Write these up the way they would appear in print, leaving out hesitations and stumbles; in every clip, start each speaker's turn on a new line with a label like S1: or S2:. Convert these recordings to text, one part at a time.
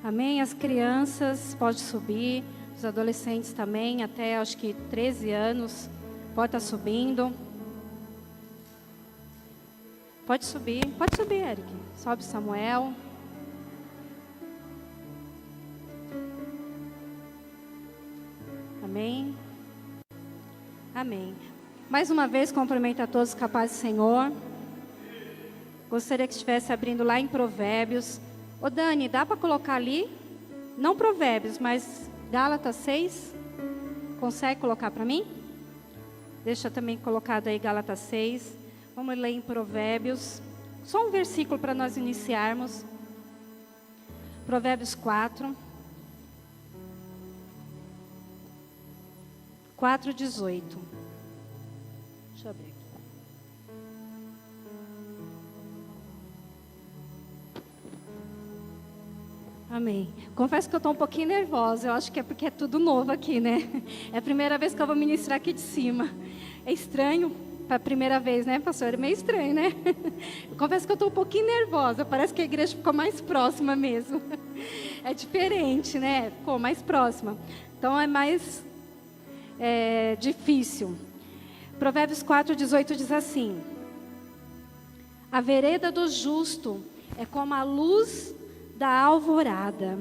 S1: Amém? As crianças podem subir, os adolescentes também, até acho que 13 anos, pode estar subindo. Pode subir, Eric. Sobe, Samuel. Amém? Amém. Mais uma vez, cumprimento a todos com a paz do Senhor. Gostaria que estivesse abrindo lá em Provérbios. Ô Dani, dá para colocar ali? Não Provérbios, mas Gálatas 6. Consegue colocar para mim? Deixa também colocado aí Gálatas 6. Vamos ler em Provérbios. Só um versículo para nós iniciarmos. Provérbios 4. 4:18. Deixa eu abrir aqui. Amém. Confesso que eu estou um pouquinho nervosa. Eu acho que é porque é tudo novo aqui, né? É a primeira vez que eu vou ministrar aqui de cima. É estranho para a primeira vez, né, pastor? É meio estranho, né? Eu confesso que eu estou um pouquinho nervosa. Parece que a igreja ficou mais próxima mesmo. É diferente, né? Ficou mais próxima. Então é mais difícil. Provérbios 4:18 diz assim: a vereda do justo é como a luz da alvorada,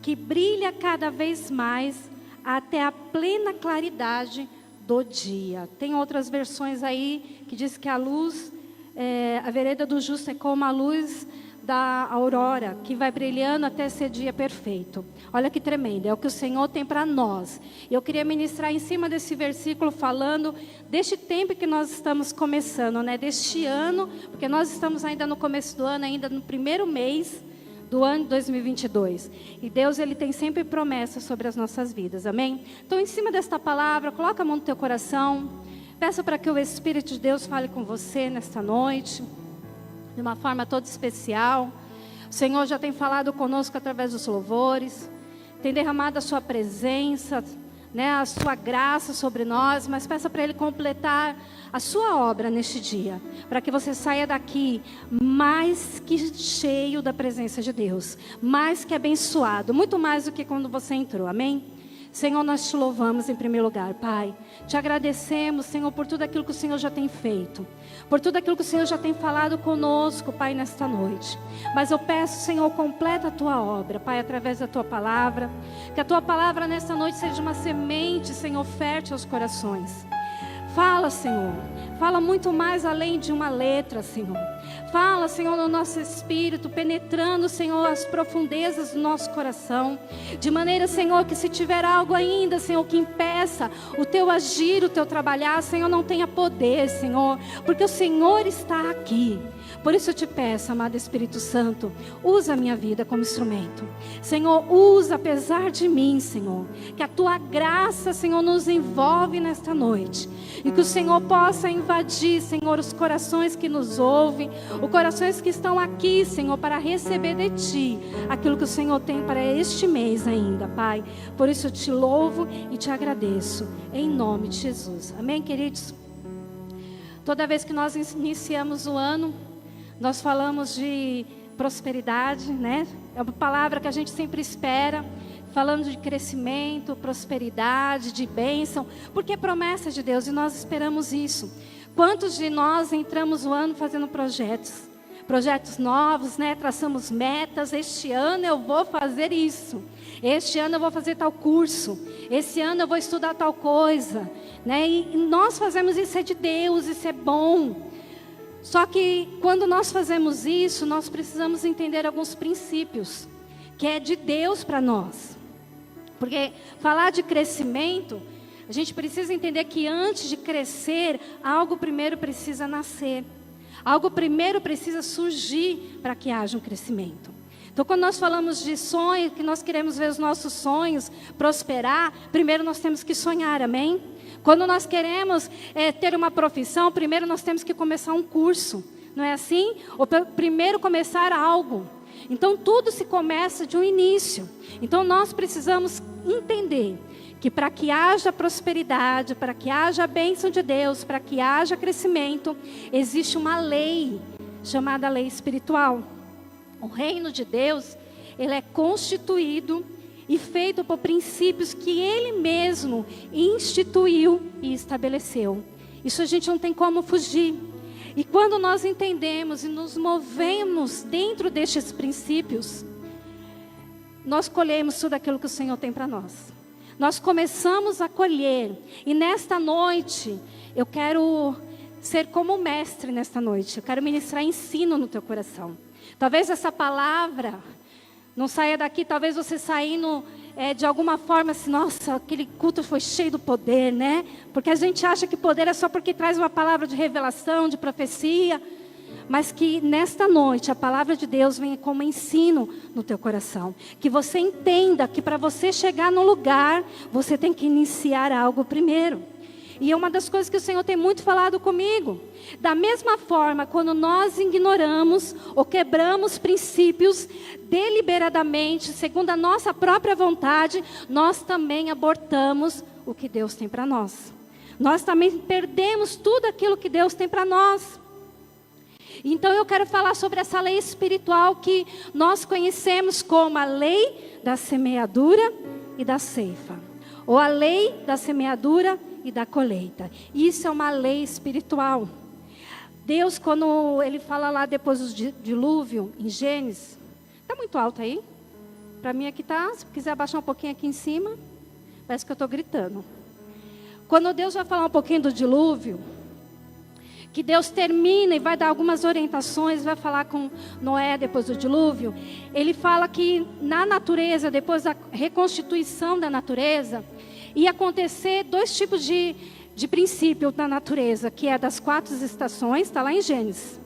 S1: que brilha cada vez mais até a plena claridade do dia. Tem outras versões aí que diz que a luz, a vereda do justo é como a luz da aurora, que vai brilhando até ser dia perfeito. Olha que tremendo, é o que o Senhor tem para nós. Eu queria ministrar em cima desse versículo falando deste tempo que nós estamos começando, né? Deste ano, porque nós estamos ainda no começo do ano, ainda no primeiro mês do ano de 2022. E Deus, Ele tem sempre promessas sobre as nossas vidas, amém? Então, em cima desta palavra, coloca a mão no teu coração. Peça para que o Espírito de Deus fale com você nesta noite, de uma forma toda especial. O Senhor já tem falado conosco através dos louvores, tem derramado a sua presença, né, a sua graça sobre nós, mas peça para Ele completar a sua obra neste dia, para que você saia daqui mais que cheio da presença de Deus, mais que abençoado, muito mais do que quando você entrou, amém? Senhor, nós te louvamos em primeiro lugar, Pai. Te agradecemos, Senhor, por tudo aquilo que o Senhor já tem feito, por tudo aquilo que o Senhor já tem falado conosco, Pai, nesta noite. Mas eu peço, Senhor, completa a tua obra, Pai, através da tua palavra. Que a tua palavra nesta noite seja uma semente, Senhor, fértil aos corações. Fala, Senhor. Fala muito mais além de uma letra, Senhor. Fala, Senhor, no nosso espírito, penetrando, Senhor, as profundezas do nosso coração. De maneira, Senhor, que se tiver algo ainda, Senhor, que impeça o teu agir, o teu trabalhar, Senhor, não tenha poder, Senhor. Porque o Senhor está aqui. Por isso eu te peço, amado Espírito Santo, usa a minha vida como instrumento. Senhor, usa apesar de mim, Senhor. Que a tua graça, Senhor, nos envolve nesta noite. E que o Senhor possa invadir, Senhor, os corações que nos ouvem, os corações que estão aqui, Senhor, para receber de Ti aquilo que o Senhor tem para este mês ainda, Pai. Por isso eu te louvo e te agradeço, em nome de Jesus. Amém, queridos? Toda vez que nós iniciamos o ano, nós falamos de prosperidade, né? É uma palavra que a gente sempre espera. Falando de crescimento, prosperidade, de bênção, porque é promessa de Deus e nós esperamos isso. Quantos de nós entramos o ano fazendo projetos novos, né? Traçamos metas. Este ano eu vou fazer isso. Este ano eu vou fazer tal curso. Esse ano eu vou estudar tal coisa, né? E nós fazemos isso, é de Deus, isso é bom. Só que quando nós fazemos isso, nós precisamos entender alguns princípios que é de Deus para nós. Porque falar de crescimento, a gente precisa entender que antes de crescer, algo primeiro precisa nascer. Algo primeiro precisa surgir para que haja um crescimento. Então, quando nós falamos de sonho, que nós queremos ver os nossos sonhos prosperar, primeiro nós temos que sonhar, amém? Quando nós queremos ter uma profissão, primeiro nós temos que começar um curso, não é assim? Ou primeiro começar algo. Então, tudo se começa de um início. Então, nós precisamos entender que para que haja prosperidade, para que haja a bênção de Deus, para que haja crescimento, existe uma lei chamada lei espiritual. O reino de Deus ele é constituído e feito por princípios que Ele mesmo instituiu e estabeleceu. Isso a gente não tem como fugir. E quando nós entendemos e nos movemos dentro destes princípios, nós colhemos tudo aquilo que o Senhor tem para nós. Nós começamos a colher. E nesta noite, eu quero ser como mestre nesta noite. Eu quero ministrar ensino no teu coração. Talvez essa palavra não saia daqui, talvez você saindo de alguma forma assim, nossa, aquele culto foi cheio do poder, né? Porque a gente acha que poder é só porque traz uma palavra de revelação, de profecia. Mas que nesta noite a palavra de Deus venha como ensino no teu coração. Que você entenda que para você chegar no lugar, você tem que iniciar algo primeiro. E é uma das coisas que o Senhor tem muito falado comigo. Da mesma forma, quando nós ignoramos ou quebramos princípios deliberadamente, segundo a nossa própria vontade, nós também abortamos o que Deus tem para nós. Nós também perdemos tudo aquilo que Deus tem para nós. Então eu quero falar sobre essa lei espiritual que nós conhecemos como a lei da semeadura e da ceifa. Ou a lei da semeadura e da colheita. Isso é uma lei espiritual. Deus, quando Ele fala lá depois do dilúvio, em Gênesis, está muito alto aí? Para mim aqui está, se quiser abaixar um pouquinho aqui em cima, parece que eu estou gritando. Quando Deus vai falar um pouquinho do dilúvio, que Deus termina e vai dar algumas orientações, vai falar com Noé depois do dilúvio, Ele fala que na natureza, depois da reconstituição da natureza, ia acontecer dois tipos de princípio na natureza, que é das 4 estações, está lá em Gênesis.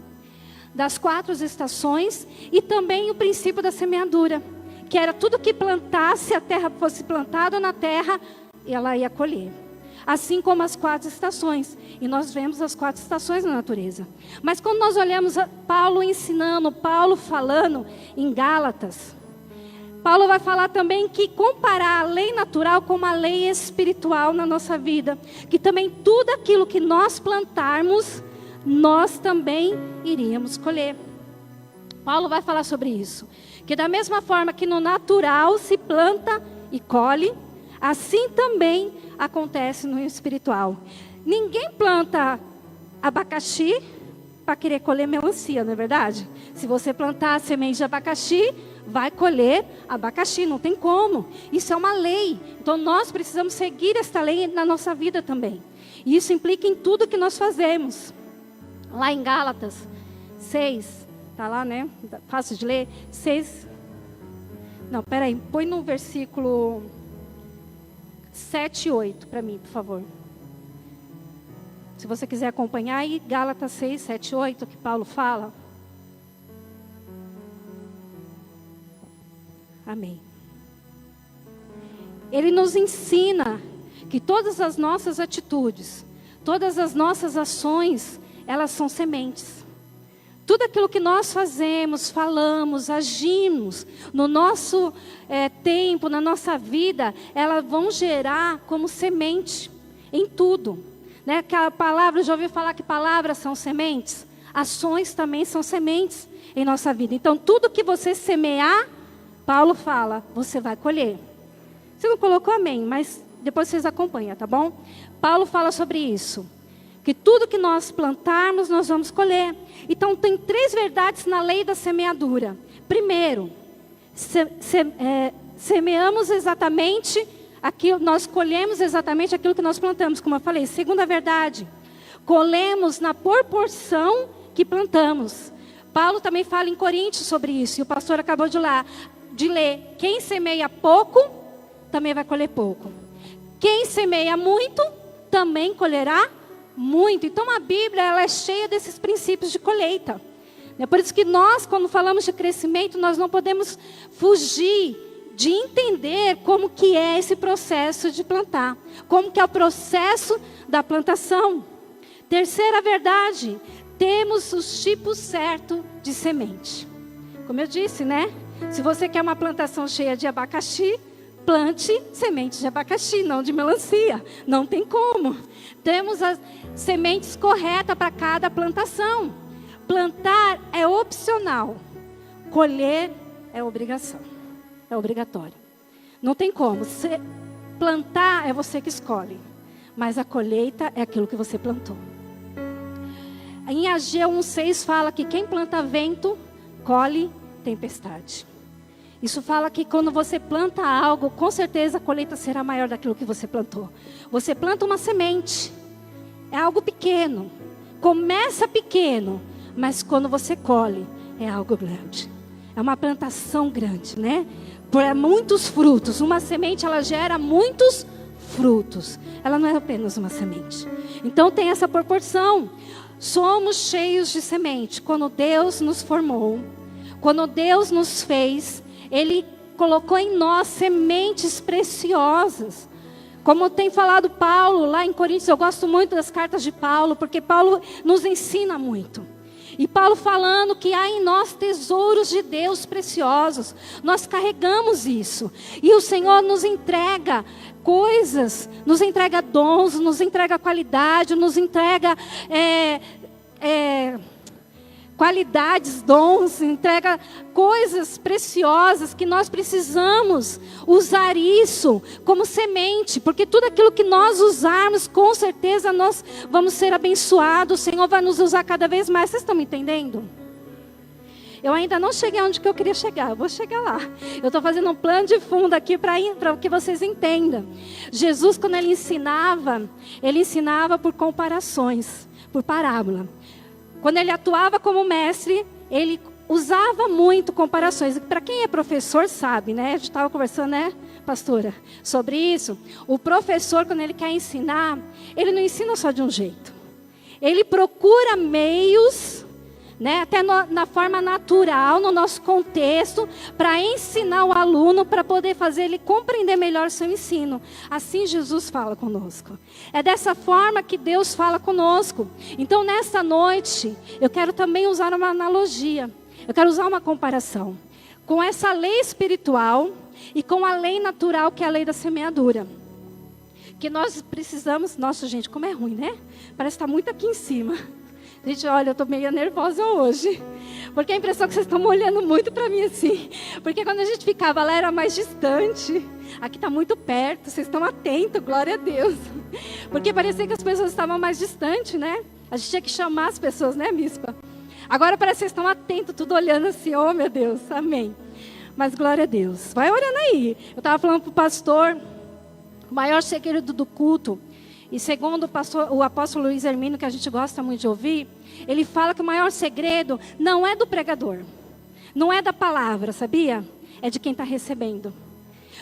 S1: Das 4 estações e também o princípio da semeadura, que era tudo que plantasse, a terra fosse plantado na terra, ela ia colher. Assim como as 4 estações. E nós vemos as 4 estações na natureza. Mas quando nós olhamos Paulo ensinando, Paulo falando em Gálatas, Paulo vai falar também que comparar a lei natural com a lei espiritual na nossa vida. Que também tudo aquilo que nós plantarmos, nós também iríamos colher. Paulo vai falar sobre isso. Que da mesma forma que no natural se planta e colhe, assim também acontece no espiritual. Ninguém planta abacaxi para querer colher melancia, não é verdade? Se você plantar semente de abacaxi, vai colher abacaxi, não tem como. Isso é uma lei. Então nós precisamos seguir esta lei na nossa vida também. E isso implica em tudo que nós fazemos. Lá em Gálatas 6, está lá, né? Fácil de ler. 6. Não, peraí, põe no versículo 7 e 8 para mim, por favor. Se você quiser acompanhar aí, Gálatas 6, 7 e 8, que Paulo fala. Amém. Ele nos ensina que todas as nossas atitudes, todas as nossas ações, elas são sementes. Tudo aquilo que nós fazemos, falamos, agimos, no nosso tempo, na nossa vida, elas vão gerar como semente em tudo. Né? Que a palavra, já ouviu falar que palavras são sementes? Ações também são sementes em nossa vida. Então, tudo que você semear, Paulo fala, você vai colher. Você não colocou amém, mas depois vocês acompanham, tá bom? Paulo fala sobre isso. Que tudo que nós plantarmos, nós vamos colher. Então, tem 3 verdades na lei da semeadura. Primeiro, semeamos exatamente aquilo, nós colhemos exatamente aquilo que nós plantamos, como eu falei. Segunda verdade, colhemos na proporção que plantamos. Paulo também fala em Coríntios sobre isso, e o pastor acabou de ler. Quem semeia pouco, também vai colher pouco. Quem semeia muito, também colherá muito. Então a Bíblia, ela é cheia desses princípios de colheita. É por isso que nós, quando falamos de crescimento, nós não podemos fugir de entender como que é esse processo de plantar. Como que é o processo da plantação. Terceira verdade, temos os tipos certos de semente. Como eu disse, né? Se você quer uma plantação cheia de abacaxi, plante sementes de abacaxi, não de melancia. Não tem como. Temos as sementes corretas para cada plantação. Plantar é opcional. Colher é obrigação. é obrigatório. Não tem como. Plantar é você que escolhe, mas a colheita é aquilo que você plantou. Em Ageu 1:6 fala que quem planta vento, colhe tempestade. Isso fala que quando você planta algo, com certeza a colheita será maior daquilo que você plantou. Você planta uma semente, é algo pequeno, começa pequeno, mas quando você colhe, é algo grande. É uma plantação grande, né? Por muitos frutos. Uma semente, ela gera muitos frutos. Ela não é apenas uma semente. Então tem essa proporção. Somos cheios de semente. Quando Deus nos formou, quando Deus nos fez, Ele colocou em nós sementes preciosas. Como tem falado Paulo lá em Coríntios, eu gosto muito das cartas de Paulo, porque Paulo nos ensina muito. E Paulo falando que há em nós tesouros de Deus preciosos. Nós carregamos isso. E o Senhor nos entrega coisas, nos entrega dons, nos entrega qualidade, nos entrega qualidades, dons, entrega coisas preciosas que nós precisamos usar isso como semente, porque tudo aquilo que nós usarmos, com certeza nós vamos ser abençoados, o Senhor vai nos usar cada vez mais. Vocês estão me entendendo? Eu ainda não cheguei onde que eu queria chegar, eu vou chegar lá. Eu estou fazendo um plano de fundo aqui para que vocês entendam. Jesus, quando ele ensinava por comparações, por parábola. Quando ele atuava como mestre, ele usava muito comparações. Para quem é professor sabe, né? A gente estava conversando, né, pastora, sobre isso. O professor, quando ele quer ensinar, ele não ensina só de um jeito. Ele procura meios, né, até na forma natural, no nosso contexto, para ensinar o aluno, para poder fazer ele compreender melhor o seu ensino. Assim Jesus fala conosco. É dessa forma que Deus fala conosco. Então, nessa noite, eu quero também usar uma analogia. Eu quero usar uma comparação com essa lei espiritual e com a lei natural, que é a lei da semeadura. Que nós precisamos... Nossa, gente, como é ruim, né? Parece que está muito aqui em cima. Gente, olha, eu estou meio nervosa hoje. Porque a impressão que vocês estão olhando muito para mim assim. Porque quando a gente ficava lá era mais distante. Aqui está muito perto, vocês estão atentos, glória a Deus. Porque parecia que as pessoas estavam mais distantes, né? A gente tinha que chamar as pessoas, né, Mispa? Agora parece que vocês estão atentos, tudo olhando assim, oh meu Deus, amém. Mas glória a Deus. Vai orando aí. Eu estava falando para o pastor, o maior segredo do culto. E segundo o apóstolo Luiz Hermínio, que a gente gosta muito de ouvir, ele fala que o maior segredo não é do pregador, não é da palavra, sabia? É de quem está recebendo.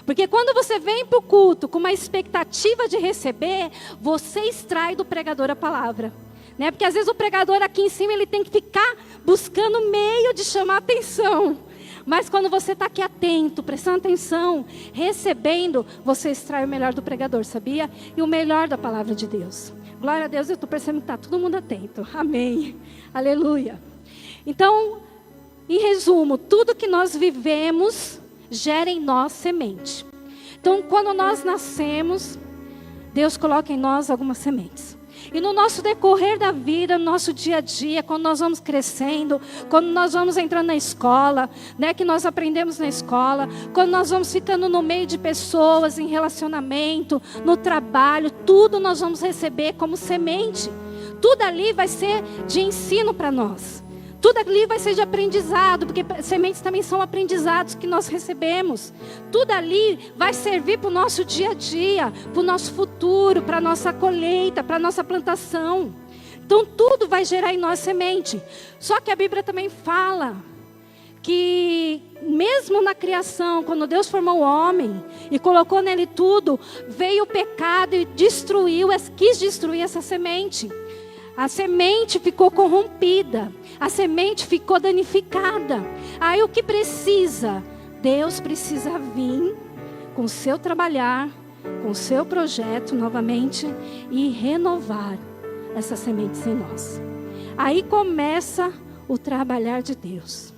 S1: Porque quando você vem para o culto com uma expectativa de receber, você extrai do pregador a palavra. Né? Porque às vezes o pregador aqui em cima ele tem que ficar buscando meio de chamar a atenção. Mas quando você está aqui atento, prestando atenção, recebendo, você extrai o melhor do pregador, sabia? E o melhor da palavra de Deus. Glória a Deus, eu estou percebendo que está todo mundo atento. Amém. Aleluia. Então, em resumo, tudo que nós vivemos gera em nós semente. Então, quando nós nascemos, Deus coloca em nós algumas sementes. E no nosso decorrer da vida, no nosso dia a dia, quando nós vamos crescendo, quando nós vamos entrando na escola, né, que nós aprendemos na escola, quando nós vamos ficando no meio de pessoas, em relacionamento, no trabalho, tudo nós vamos receber como semente. Tudo ali vai ser de ensino para nós. Tudo ali vai ser de aprendizado, porque sementes também são aprendizados que nós recebemos. Tudo ali vai servir para o nosso dia a dia, para o nosso futuro, para a nossa colheita, para a nossa plantação. Então tudo vai gerar em nós semente. Só que a Bíblia também fala que mesmo na criação, quando Deus formou o homem e colocou nele tudo, veio o pecado e quis destruir essa semente. A semente ficou corrompida, a semente ficou danificada. Aí o que precisa? Deus precisa vir com o seu trabalhar, com o seu projeto novamente e renovar essas sementes em nós. Aí começa o trabalhar de Deus.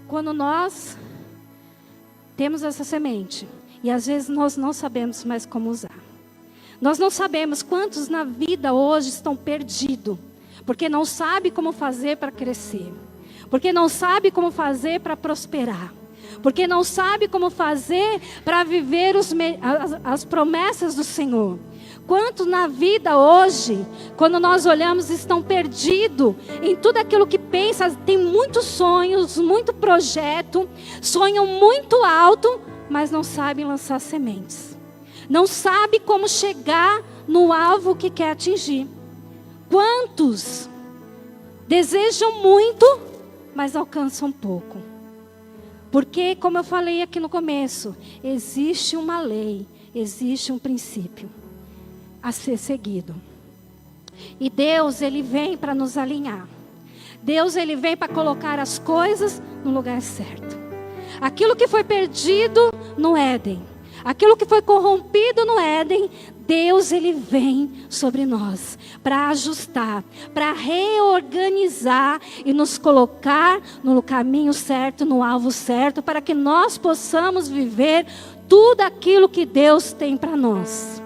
S1: Quando nós temos essa semente e às vezes nós não sabemos mais como usar. Nós não sabemos quantos na vida hoje estão perdidos, porque não sabe como fazer para crescer, porque não sabe como fazer para prosperar, porque não sabe como fazer para viver as promessas do Senhor. Quantos na vida hoje, quando nós olhamos, estão perdidos em tudo aquilo que pensa, tem muitos sonhos, muito projeto, sonham muito alto, mas não sabem lançar sementes. Não sabe como chegar no alvo que quer atingir. Quantos desejam muito, mas alcançam pouco? Porque, como eu falei aqui no começo, existe uma lei, existe um princípio a ser seguido. E Deus, Ele vem para nos alinhar. Deus, Ele vem para colocar as coisas no lugar certo. Aquilo que foi perdido no Éden, aquilo que foi corrompido no Éden, Deus, Ele vem sobre nós para ajustar, para reorganizar e nos colocar no caminho certo, no alvo certo, para que nós possamos viver tudo aquilo que Deus tem para nós.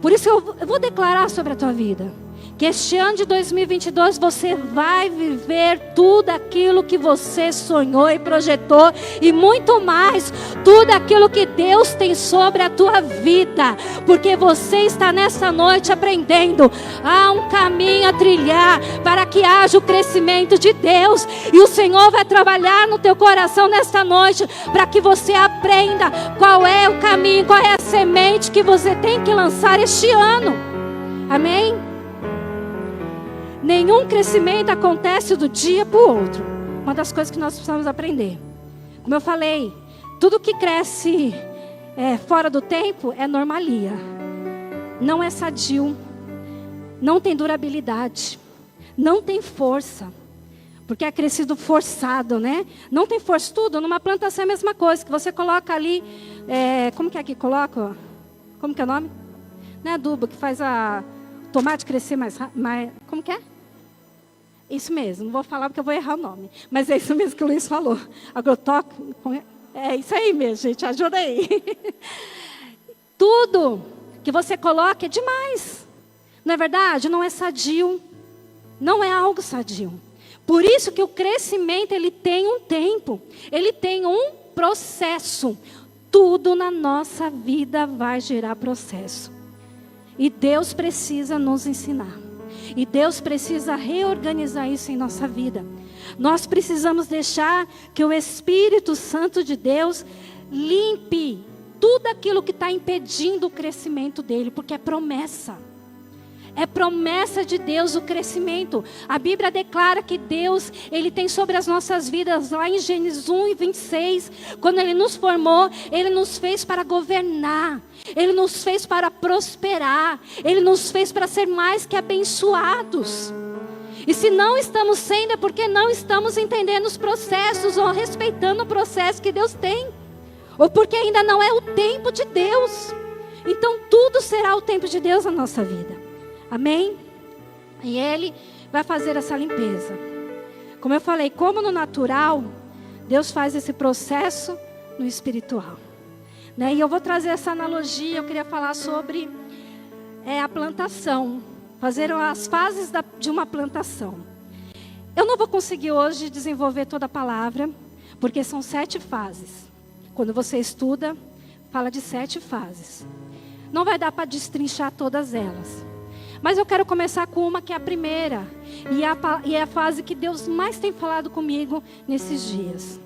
S1: Por isso eu vou declarar sobre a tua vida, que este ano de 2022 você vai viver tudo aquilo que você sonhou e projetou, e muito mais, tudo aquilo que Deus tem sobre a tua vida, porque você está nessa noite aprendendo. Há um caminho a trilhar para que haja o crescimento de Deus, e o Senhor vai trabalhar no teu coração nesta noite, para que você aprenda qual é o caminho, qual é a semente que você tem que lançar este ano. Amém? Nenhum crescimento acontece do dia para o outro. Uma das coisas que nós precisamos aprender. Como eu falei, tudo que cresce fora do tempo é normalia. Não é sadio. Não tem durabilidade. Não tem força. Porque é crescido forçado, né? Não tem força. Tudo, numa plantação é a mesma coisa. Que você coloca ali, como que é que coloca? Como que é o nome? Não é adubo, que faz o tomate crescer mais rápido. Como que é? Isso mesmo, não vou falar porque eu vou errar o nome. Mas é isso mesmo que o Luiz falou. Agrotóxico. É isso aí mesmo, gente. Ajuda aí. Tudo que você coloca é demais. Não é verdade? Não é sadio. Não é algo sadio. Por isso que o crescimento, ele tem um tempo. Ele tem um processo. Tudo na nossa vida vai gerar processo. E Deus precisa nos ensinar. E Deus precisa reorganizar isso em nossa vida. Nós precisamos deixar que o Espírito Santo de Deus limpe tudo aquilo que está impedindo o crescimento dele, porque é promessa. É promessa de Deus o crescimento. A Bíblia declara que Deus, Ele tem sobre as nossas vidas, lá em Gênesis 1:26, quando Ele nos formou, Ele nos fez para governar, Ele nos fez para prosperar, Ele nos fez para ser mais que abençoados. E se não estamos sendo, é porque não estamos entendendo os processos, ou respeitando o processo que Deus tem, ou porque ainda não é o tempo de Deus. Então tudo será o tempo de Deus na nossa vida. Amém? E Ele vai fazer essa limpeza. Como eu falei, como no natural, Deus faz esse processo no espiritual. Né? E eu vou trazer essa analogia, eu queria falar sobre a plantação. Fazer as fases de uma plantação. Eu não vou conseguir hoje desenvolver toda a palavra, porque são 7 fases. Quando você estuda, fala de 7 fases. Não vai dar para destrinchar todas elas. Mas eu quero começar com uma que é a primeira. E é a fase que Deus mais tem falado comigo nesses dias.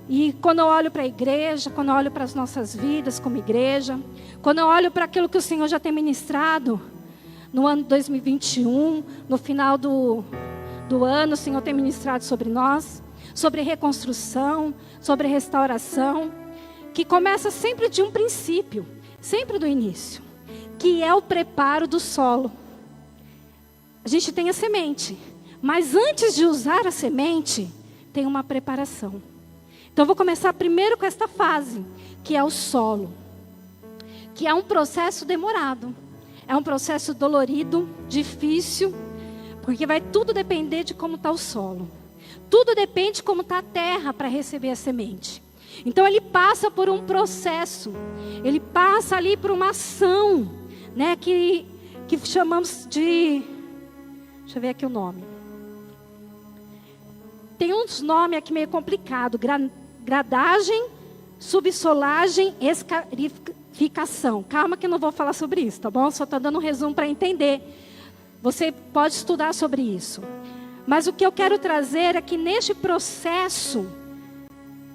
S1: E quando eu olho para a igreja, quando eu olho para as nossas vidas como igreja, quando eu olho para aquilo que o Senhor já tem ministrado, no ano de 2021, no final do ano, o Senhor tem ministrado sobre nós, sobre reconstrução, sobre restauração, que começa sempre de um princípio, sempre do início. Que é o preparo do solo. A gente tem a semente, mas antes de usar a semente, tem uma preparação. Então eu vou começar primeiro com esta fase, que é o solo. Que é um processo demorado. É um processo dolorido, difícil, porque vai tudo depender de como está o solo. Tudo depende de como está a terra para receber a semente. Então ele passa por um processo, ele passa ali por uma ação, né, que chamamos de, deixa eu ver aqui o nome. Tem uns nomes aqui meio complicado, gradagem, subsolagem, escarificação. Calma que eu não vou falar sobre isso, tá bom? Só estou dando um resumo para entender. Você pode estudar sobre isso. Mas o que eu quero trazer é que neste processo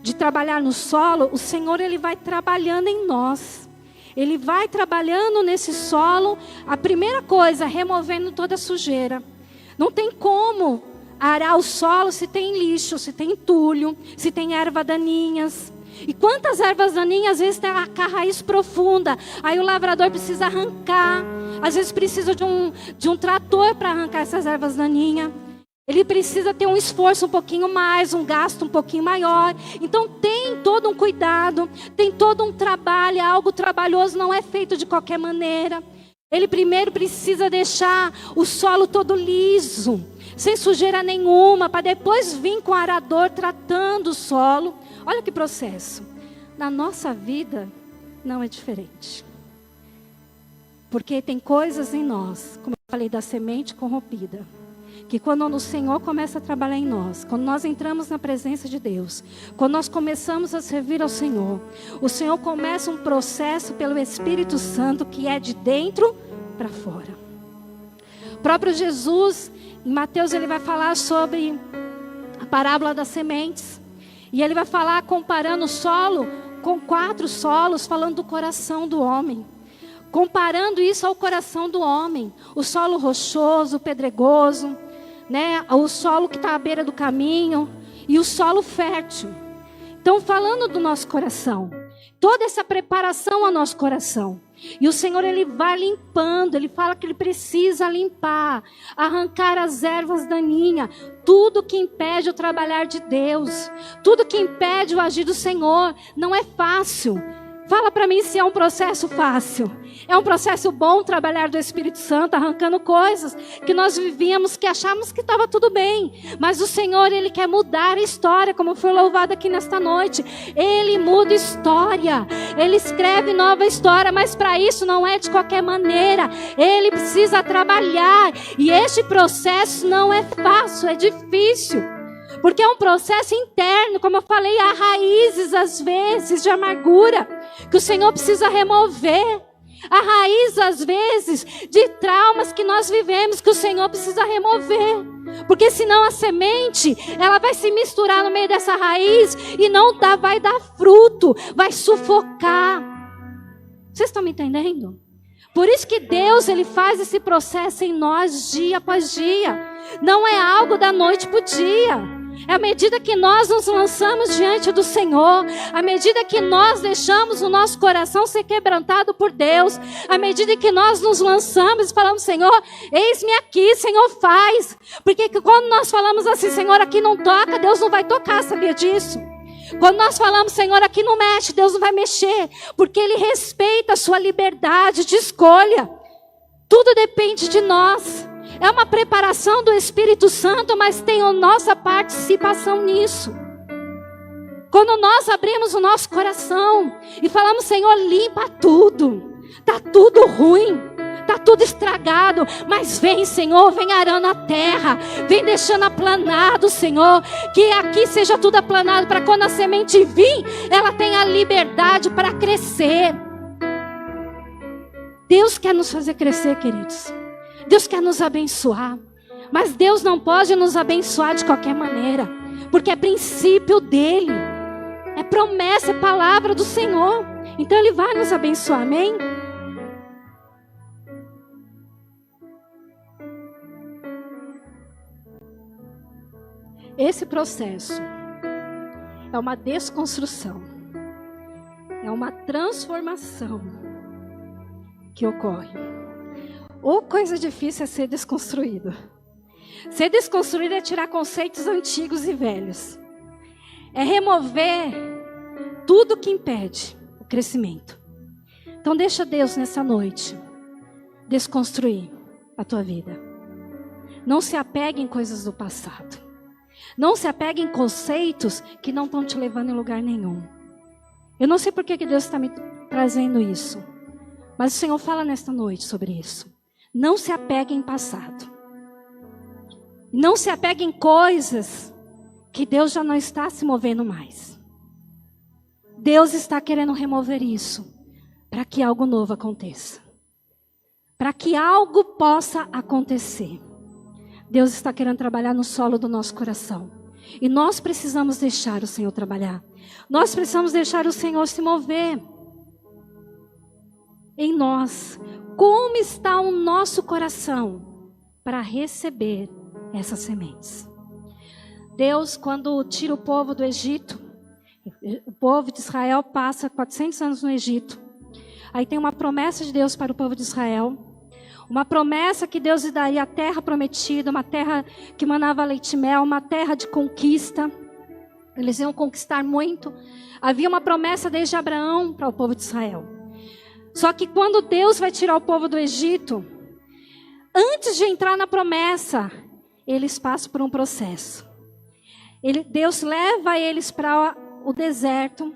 S1: de trabalhar no solo, o Senhor ele vai trabalhando em nós. Ele vai trabalhando nesse solo, a primeira coisa, removendo toda a sujeira. Não tem como arar o solo se tem lixo, se tem entulho, se tem ervas daninhas. E quantas ervas daninhas, às vezes tem a raiz profunda. Aí o lavrador precisa arrancar. Às vezes precisa de um trator para arrancar essas ervas daninhas. Ele precisa ter um esforço um pouquinho mais, um gasto um pouquinho maior. Então tem todo um cuidado, tem todo um trabalho, algo trabalhoso, não é feito de qualquer maneira. Ele primeiro precisa deixar o solo todo liso, sem sujeira nenhuma, para depois vir com o arador tratando o solo. Olha que processo. Na nossa vida não é diferente. Porque tem coisas em nós, como eu falei da semente corrompida, que quando o Senhor começa a trabalhar em nós, quando nós entramos na presença de Deus, quando nós começamos a servir ao Senhor, o Senhor começa um processo pelo Espírito Santo que é de dentro para fora. O próprio Jesus, em Mateus, ele vai falar sobre a parábola das sementes. E ele vai falar comparando o solo com 4 solos, falando do coração do homem. Comparando isso ao coração do homem. O solo rochoso, pedregoso, né? O solo que está à beira do caminho e o solo fértil. Então, falando do nosso coração, toda essa preparação ao nosso coração. E o Senhor, ele vai limpando, ele fala que ele precisa limpar, arrancar as ervas daninhas, tudo que impede o trabalhar de Deus, tudo que impede o agir do Senhor. Não é fácil. Fala para mim se é um processo fácil. É um processo bom trabalhar do Espírito Santo, arrancando coisas que nós vivíamos, que achávamos que estava tudo bem. Mas o Senhor, ele quer mudar a história, como foi louvado aqui nesta noite. Ele muda história. Ele escreve nova história, mas para isso não é de qualquer maneira. Ele precisa trabalhar. E este processo não é fácil, é difícil. Porque é um processo interno, como eu falei, há raízes às vezes de amargura que o Senhor precisa remover. Há raízes às vezes de traumas que nós vivemos que o Senhor precisa remover. Porque senão a semente, ela vai se misturar no meio dessa raiz e não vai dar fruto, vai sufocar. Vocês estão me entendendo? Por isso que Deus, ele faz esse processo em nós dia após dia. Não é algo da noite para o dia. É à medida que nós nos lançamos diante do Senhor, à medida que nós deixamos o nosso coração ser quebrantado por Deus, à medida que nós nos lançamos e falamos, Senhor, eis-me aqui, Senhor, faz. Porque quando nós falamos assim, Senhor, aqui não toca, Deus não vai tocar, sabia disso? Quando nós falamos, Senhor, aqui não mexe, Deus não vai mexer, porque Ele respeita a sua liberdade de escolha. Tudo depende de nós. É uma preparação do Espírito Santo, mas tem a nossa participação nisso. Quando nós abrimos o nosso coração e falamos, Senhor, limpa tudo. Está tudo ruim, está tudo estragado, mas vem, Senhor, vem arando a terra, vem deixando aplanado, Senhor, que aqui seja tudo aplanado, para quando a semente vir, ela tenha liberdade para crescer. Deus quer nos fazer crescer, queridos. Deus quer nos abençoar, mas Deus não pode nos abençoar de qualquer maneira, porque é princípio dEle, é promessa, é palavra do Senhor. Então Ele vai nos abençoar, amém? Esse processo é uma desconstrução, é uma transformação que ocorre. Ou coisa difícil é ser desconstruído. Ser desconstruído é tirar conceitos antigos e velhos. É remover tudo que impede o crescimento. Então deixa Deus nessa noite desconstruir a tua vida. Não se apegue em coisas do passado. Não se apegue em conceitos que não estão te levando em lugar nenhum. Eu não sei por que Deus está me trazendo isso. Mas o Senhor fala nesta noite sobre isso. Não se apegue em passado. Não se apegue em coisas que Deus já não está se movendo mais. Deus está querendo remover isso, para que algo novo aconteça. Para que algo possa acontecer. Deus está querendo trabalhar no solo do nosso coração. E nós precisamos deixar o Senhor trabalhar. Nós precisamos deixar o Senhor se mover em nós. Como está o nosso coração para receber essas sementes? Deus, quando tira o povo do Egito, o povo de Israel passa 400 anos no Egito. Aí tem uma promessa de Deus para o povo de Israel. Uma promessa que Deus lhe daria a terra prometida, uma terra que manava leite e mel, uma terra de conquista. Eles iam conquistar muito. Havia uma promessa desde Abraão para o povo de Israel. Só que quando Deus vai tirar o povo do Egito, antes de entrar na promessa, eles passam por um processo. Deus leva eles para o deserto,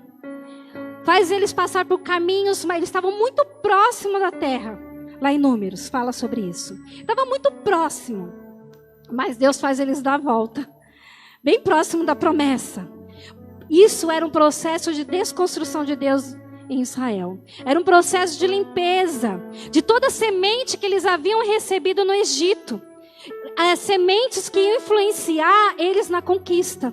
S1: faz eles passar por caminhos, mas eles estavam muito próximos da terra. Lá em Números, fala sobre isso. Estava muito próximo, mas Deus faz eles dar a volta, bem próximo da promessa. Isso era um processo de desconstrução de Deus em Israel. Era um processo de limpeza de toda a semente que eles haviam recebido no Egito. As sementes que iam influenciar eles na conquista.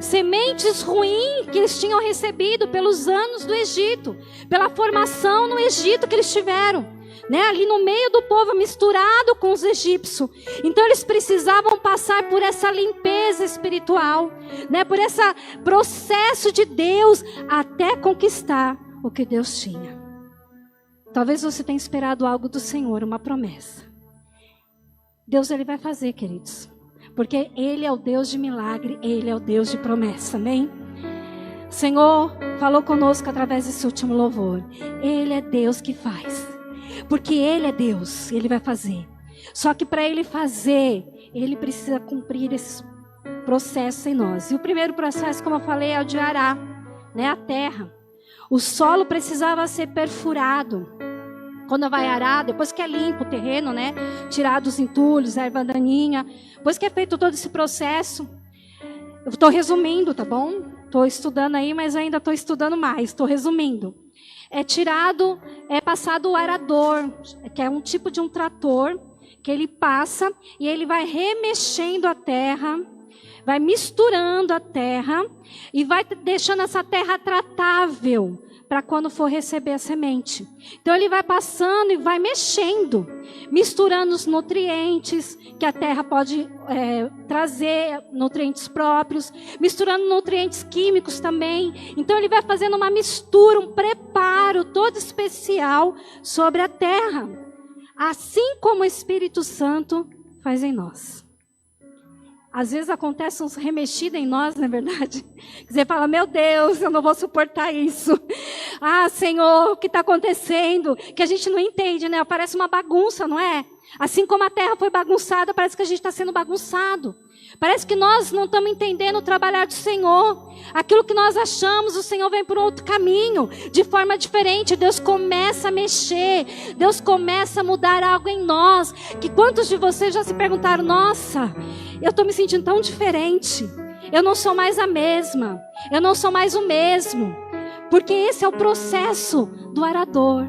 S1: Sementes ruins que eles tinham recebido pelos anos do Egito, pela formação no Egito que eles tiveram. Ali no meio do povo, misturado com os egípcios. Então eles precisavam passar por essa limpeza espiritual, por esse processo de Deus, até conquistar o que Deus tinha. Talvez você tenha esperado algo do Senhor, uma promessa. Deus, Ele vai fazer, queridos. Porque Ele é o Deus de milagre, Ele é o Deus de promessa, amém? O Senhor falou conosco através desse último louvor. Ele é Deus que faz. Porque Ele é Deus, Ele vai fazer. Só que para Ele fazer, Ele precisa cumprir esse processo em nós. E o primeiro processo, como eu falei, é o de arar, a terra. O solo precisava ser perfurado. Quando vai arar, depois que é limpo o terreno, tirado os entulhos, a erva daninha, depois que é feito todo esse processo, eu estou resumindo, tá bom? Estou estudando aí, mas ainda estou estudando mais, estou resumindo. É passado o arador, que é um tipo de um trator, que ele passa e ele vai remexendo a terra, vai misturando a terra e vai deixando essa terra tratável para quando for receber a semente. Então ele vai passando e vai mexendo, misturando os nutrientes que a terra pode trazer, nutrientes próprios, misturando nutrientes químicos também. Então ele vai fazendo uma mistura, um preparo todo especial sobre a terra, assim como o Espírito Santo faz em nós. Às vezes acontece uns remexidos em nós, não é verdade? Você fala, meu Deus, eu não vou suportar isso. Ah, Senhor, o que está acontecendo? Que a gente não entende, Parece uma bagunça, não é? Assim como a terra foi bagunçada, parece que a gente está sendo bagunçado. Parece que nós não estamos entendendo o trabalhar do Senhor. Aquilo que nós achamos, o Senhor vem por outro caminho, de forma diferente. Deus começa a mexer, Deus começa a mudar algo em nós. Que quantos de vocês já se perguntaram, nossa, eu estou me sentindo tão diferente. Eu não sou mais a mesma, eu não sou mais o mesmo. Porque esse é o processo do arador.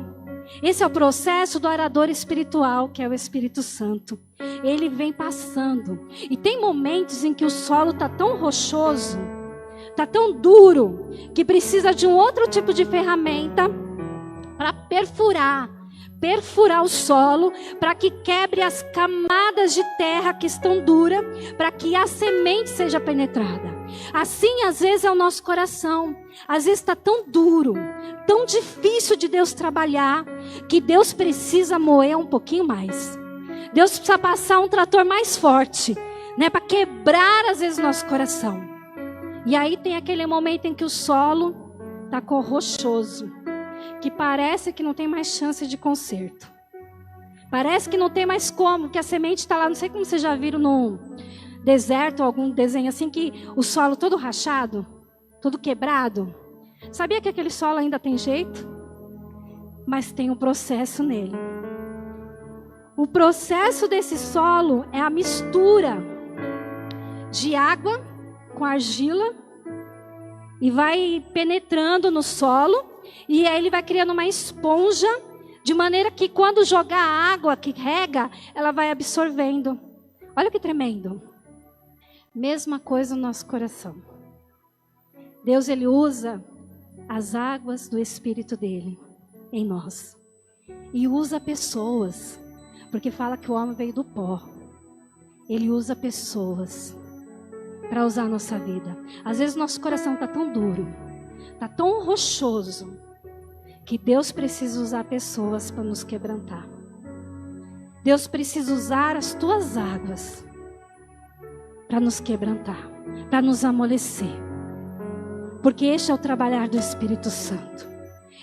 S1: Esse é o processo do arador espiritual, que é o Espírito Santo. Ele vem passando. E tem momentos em que o solo está tão rochoso, está tão duro, que precisa de um outro tipo de ferramenta para perfurar o solo, para que quebre as camadas de terra que estão duras, para que a semente seja penetrada. Assim, às vezes, é o nosso coração. Às vezes está tão duro, tão difícil de Deus trabalhar, que Deus precisa moer um pouquinho mais. Deus precisa passar um trator mais forte, para quebrar, às vezes, o nosso coração. E aí tem aquele momento em que o solo está rochoso, que parece que não tem mais chance de conserto. Parece que não tem mais como, que a semente está lá, não sei como vocês já viram no deserto, algum desenho assim, que o solo todo rachado, todo quebrado. Sabia que aquele solo ainda tem jeito? Mas tem um processo nele. O processo desse solo é a mistura de água com argila e vai penetrando no solo, e aí ele vai criando uma esponja, de maneira que quando jogar a água que rega, ela vai absorvendo. Olha que tremendo. Mesma coisa no nosso coração. Deus, ele usa as águas do Espírito dele em nós. E usa pessoas, porque fala que o homem veio do pó. Ele usa pessoas para usar a nossa vida. Às vezes nosso coração está tão duro, está tão rochoso, que Deus precisa usar pessoas para nos quebrantar. Deus precisa usar as tuas águas para nos quebrantar, para nos amolecer. Porque este é o trabalhar do Espírito Santo.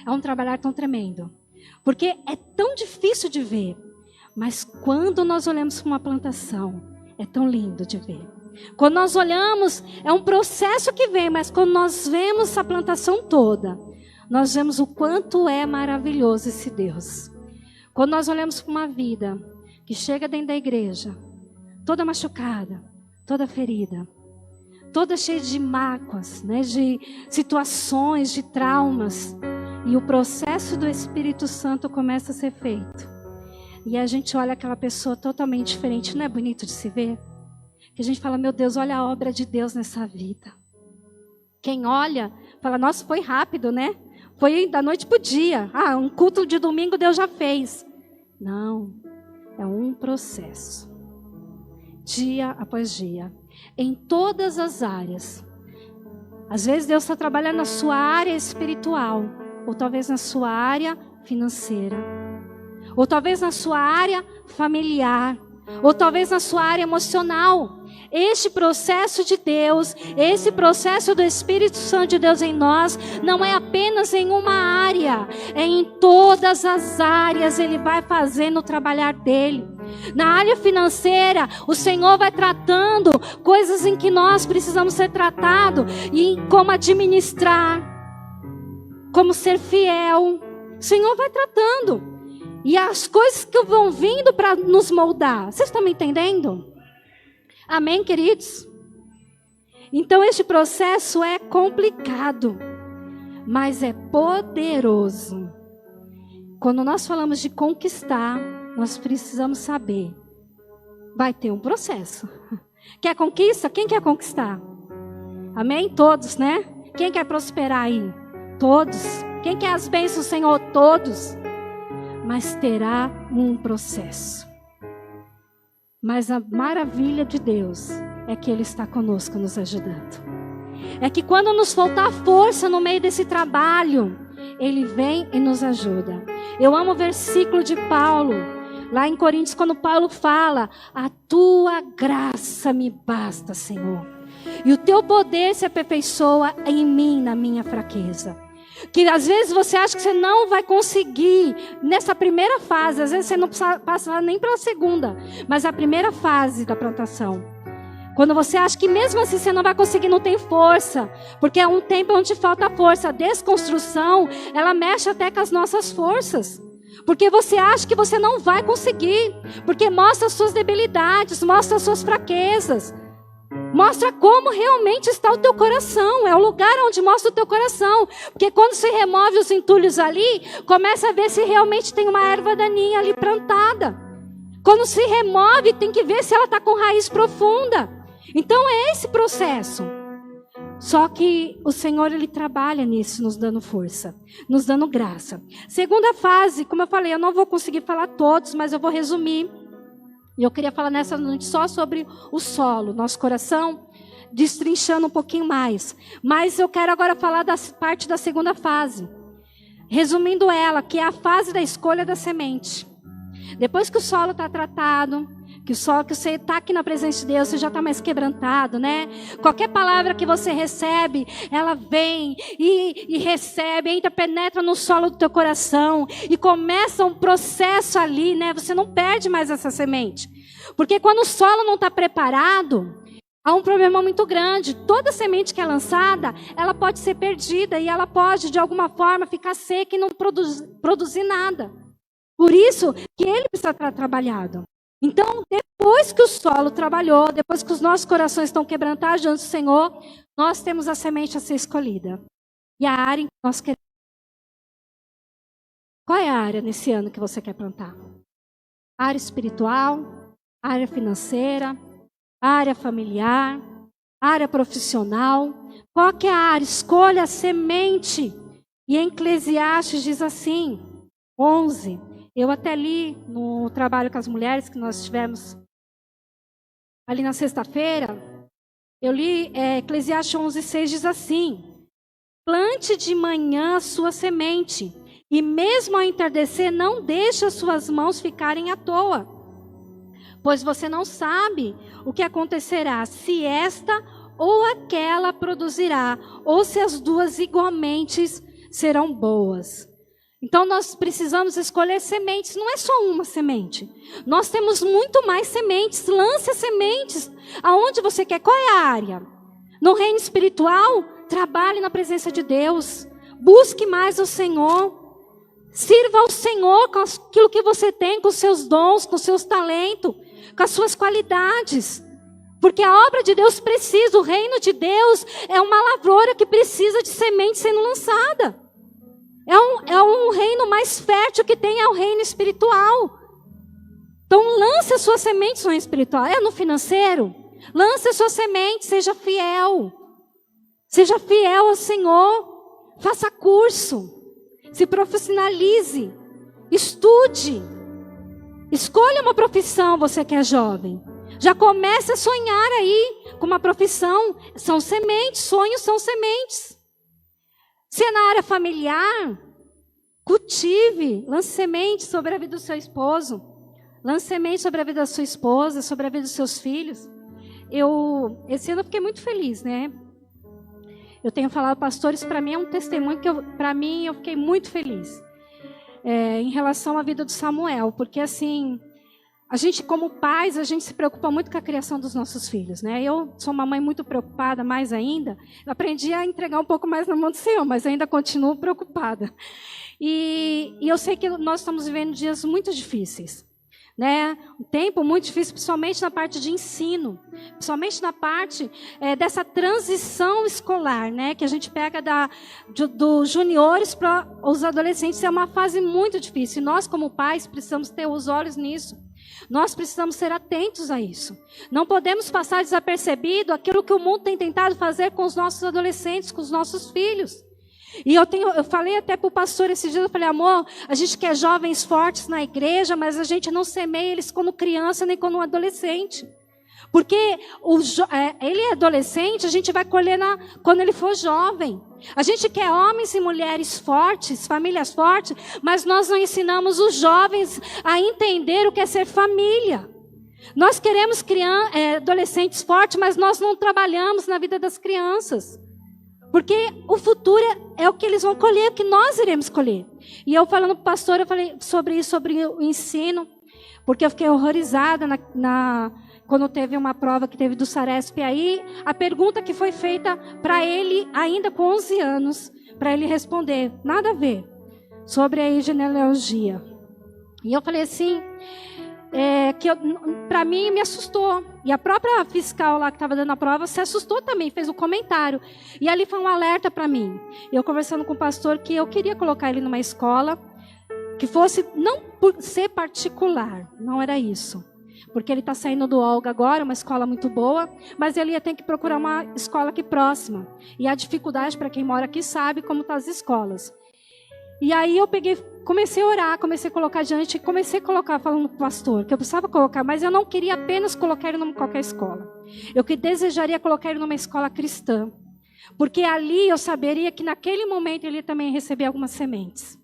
S1: É um trabalhar tão tremendo. Porque é tão difícil de ver. Mas quando nós olhamos para uma plantação, é tão lindo de ver. Quando nós olhamos, é um processo que vem, mas quando nós vemos a plantação toda, nós vemos o quanto é maravilhoso esse Deus. Quando nós olhamos para uma vida que chega dentro da igreja, toda machucada, toda ferida, toda cheia de mágoas, né, de situações, de traumas, e o processo do Espírito Santo começa a ser feito. E a gente olha aquela pessoa totalmente diferente. Não é bonito de se ver? Que a gente fala, meu Deus, olha a obra de Deus nessa vida. Quem olha, fala, nossa, foi rápido, né? Foi da noite para o dia. Ah, um culto de domingo Deus já fez. Não, é um processo. Dia após dia. Em todas as áreas. Às vezes Deus está trabalhando na sua área espiritual. Ou talvez na sua área financeira. Ou talvez na sua área familiar. Ou talvez na sua área emocional. Este processo de Deus, esse processo do Espírito Santo de Deus em nós, não é apenas em uma área, é em todas as áreas. Ele vai fazendo o trabalhar dele. Na área financeira, o Senhor vai tratando coisas em que nós precisamos ser tratados, e como administrar, como ser fiel. O Senhor vai tratando. E as coisas que vão vindo para nos moldar. Vocês estão me entendendo? Amém, queridos? Então este processo é complicado, mas é poderoso. Quando nós falamos de conquistar, nós precisamos saber. Vai ter um processo. Quer conquista? Quem quer conquistar? Amém? Todos, né? Quem quer prosperar aí? Todos. Quem quer as bênçãos do Senhor? Todos. Mas terá um processo. Mas a maravilha de Deus é que Ele está conosco, nos ajudando. É que quando nos faltar força no meio desse trabalho, Ele vem e nos ajuda. Eu amo o versículo de Paulo, lá em Coríntios, quando Paulo fala, a tua graça me basta, Senhor. E o teu poder se aperfeiçoa em mim, na minha fraqueza. Que às vezes você acha que você não vai conseguir nessa primeira fase. Às vezes você não precisa passar nem para a segunda, mas a primeira fase da plantação. Quando você acha que mesmo assim você não vai conseguir, não tem força, porque é um tempo onde falta força. A desconstrução, ela mexe até com as nossas forças, porque você acha que você não vai conseguir, porque mostra as suas debilidades, mostra as suas fraquezas. Mostra como realmente está o teu coração. É o lugar onde mostra o teu coração. Porque quando se remove os entulhos ali, começa a ver se realmente tem uma erva daninha ali plantada. Quando se remove, tem que ver se ela está com raiz profunda. Então é esse processo. Só que o Senhor, Ele trabalha nisso, nos dando força, nos dando graça. Segunda fase, como eu falei, eu não vou conseguir falar todos, mas eu vou resumir. E eu queria falar nessa noite só sobre o solo, nosso coração, destrinchando um pouquinho mais. Mas eu quero agora falar da parte da segunda fase. Resumindo ela, que é a fase da escolha da semente. Depois que o solo está tratado, que você está aqui na presença de Deus, você já está mais quebrantado, né? Qualquer palavra que você recebe, ela vem e recebe, entra, penetra no solo do teu coração e começa um processo ali, né? Você não perde mais essa semente. Porque quando o solo não está preparado, há um problema muito grande. Toda semente que é lançada, ela pode ser perdida e ela pode, de alguma forma, ficar seca e não produzir nada. Por isso que ele precisa estar trabalhado. Então, depois que o solo trabalhou, depois que os nossos corações estão quebrantados diante do Senhor, nós temos a semente a ser escolhida. E a área em que nós queremos. Qual é a área nesse ano que você quer plantar? Área espiritual, área financeira, área familiar, área profissional. Qual que é a área? Escolha a semente. E em Eclesiastes diz assim, 11. Eu até li no trabalho com as mulheres que nós tivemos ali na sexta-feira. Eu li Eclesiastes 11:6 diz assim: plante de manhã a sua semente, e mesmo ao entardecer não deixe as suas mãos ficarem à toa, pois você não sabe o que acontecerá, se esta ou aquela produzirá, ou se as duas igualmente serão boas. Então nós precisamos escolher sementes, não é só uma semente. Nós temos muito mais sementes, lance as sementes. Aonde você quer, qual é a área? No reino espiritual, trabalhe na presença de Deus. Busque mais o Senhor. Sirva ao Senhor com aquilo que você tem, com os seus dons, com os seus talentos, com as suas qualidades. Porque a obra de Deus precisa, o reino de Deus é uma lavoura que precisa de semente sendo lançada. É um reino mais fértil que tem, é o reino espiritual. Então lance as suas sementes no reino espiritual. É no financeiro? Lance as suas sementes, seja fiel. Seja fiel ao Senhor. Faça curso. Se profissionalize. Estude. Escolha uma profissão, você que é jovem. Já comece a sonhar aí com uma profissão. São sementes, sonhos são sementes. Se é na área familiar, cultive, lance semente sobre a vida do seu esposo, lance semente sobre a vida da sua esposa, sobre a vida dos seus filhos. Esse ano eu fiquei muito feliz, né? Eu tenho falado, pastores, para mim é um testemunho que para mim eu fiquei muito feliz em relação à vida do Samuel, porque assim, a gente como pais, a gente se preocupa muito com a criação dos nossos filhos, né? Eu sou uma mãe muito preocupada, mais ainda. Eu aprendi a entregar um pouco mais na mão do Senhor, mas ainda continuo preocupada. E eu sei que nós estamos vivendo dias muito difíceis, né? Um tempo muito difícil, principalmente na parte de ensino, principalmente na parte dessa transição escolar, né? Que a gente pega dos juniores para os adolescentes. É uma fase muito difícil. E nós, como pais, precisamos ter os olhos nisso. Nós precisamos ser atentos a isso. Não podemos passar desapercebido aquilo que o mundo tem tentado fazer com os nossos adolescentes, com os nossos filhos. E eu falei até para o pastor esses dias, eu falei, amor, a gente quer jovens fortes na igreja, mas a gente não semeia eles como criança nem como adolescente. Porque ele é adolescente, a gente vai colher quando ele for jovem. A gente quer homens e mulheres fortes, famílias fortes, mas nós não ensinamos os jovens a entender o que é ser família. Nós queremos adolescentes fortes, mas nós não trabalhamos na vida das crianças. Porque o futuro é o que eles vão colher, é o que nós iremos colher. E eu falando para o pastor, eu falei sobre isso, sobre o ensino, porque eu fiquei horrorizada quando teve uma prova que teve do Saresp aí, a pergunta que foi feita para ele, ainda com 11 anos, para ele responder, nada a ver, sobre a genealogia. E eu falei assim, para mim me assustou. E a própria fiscal lá que estava dando a prova se assustou também, fez um comentário. E ali foi um alerta para mim. Eu conversando com o pastor que eu queria colocar ele numa escola que fosse, não por ser particular, não era isso. Porque ele está saindo do Olga agora, uma escola muito boa, mas ele ia ter que procurar uma escola aqui próxima. E a dificuldade, para quem mora aqui, sabe como estão as escolas. E aí eu comecei a orar, comecei a colocar diante, comecei a colocar, falando para o pastor, que eu precisava colocar, mas eu não queria apenas colocar ele em qualquer escola. Eu que desejaria colocar ele numa escola cristã. Porque ali eu saberia que naquele momento ele também recebia algumas sementes.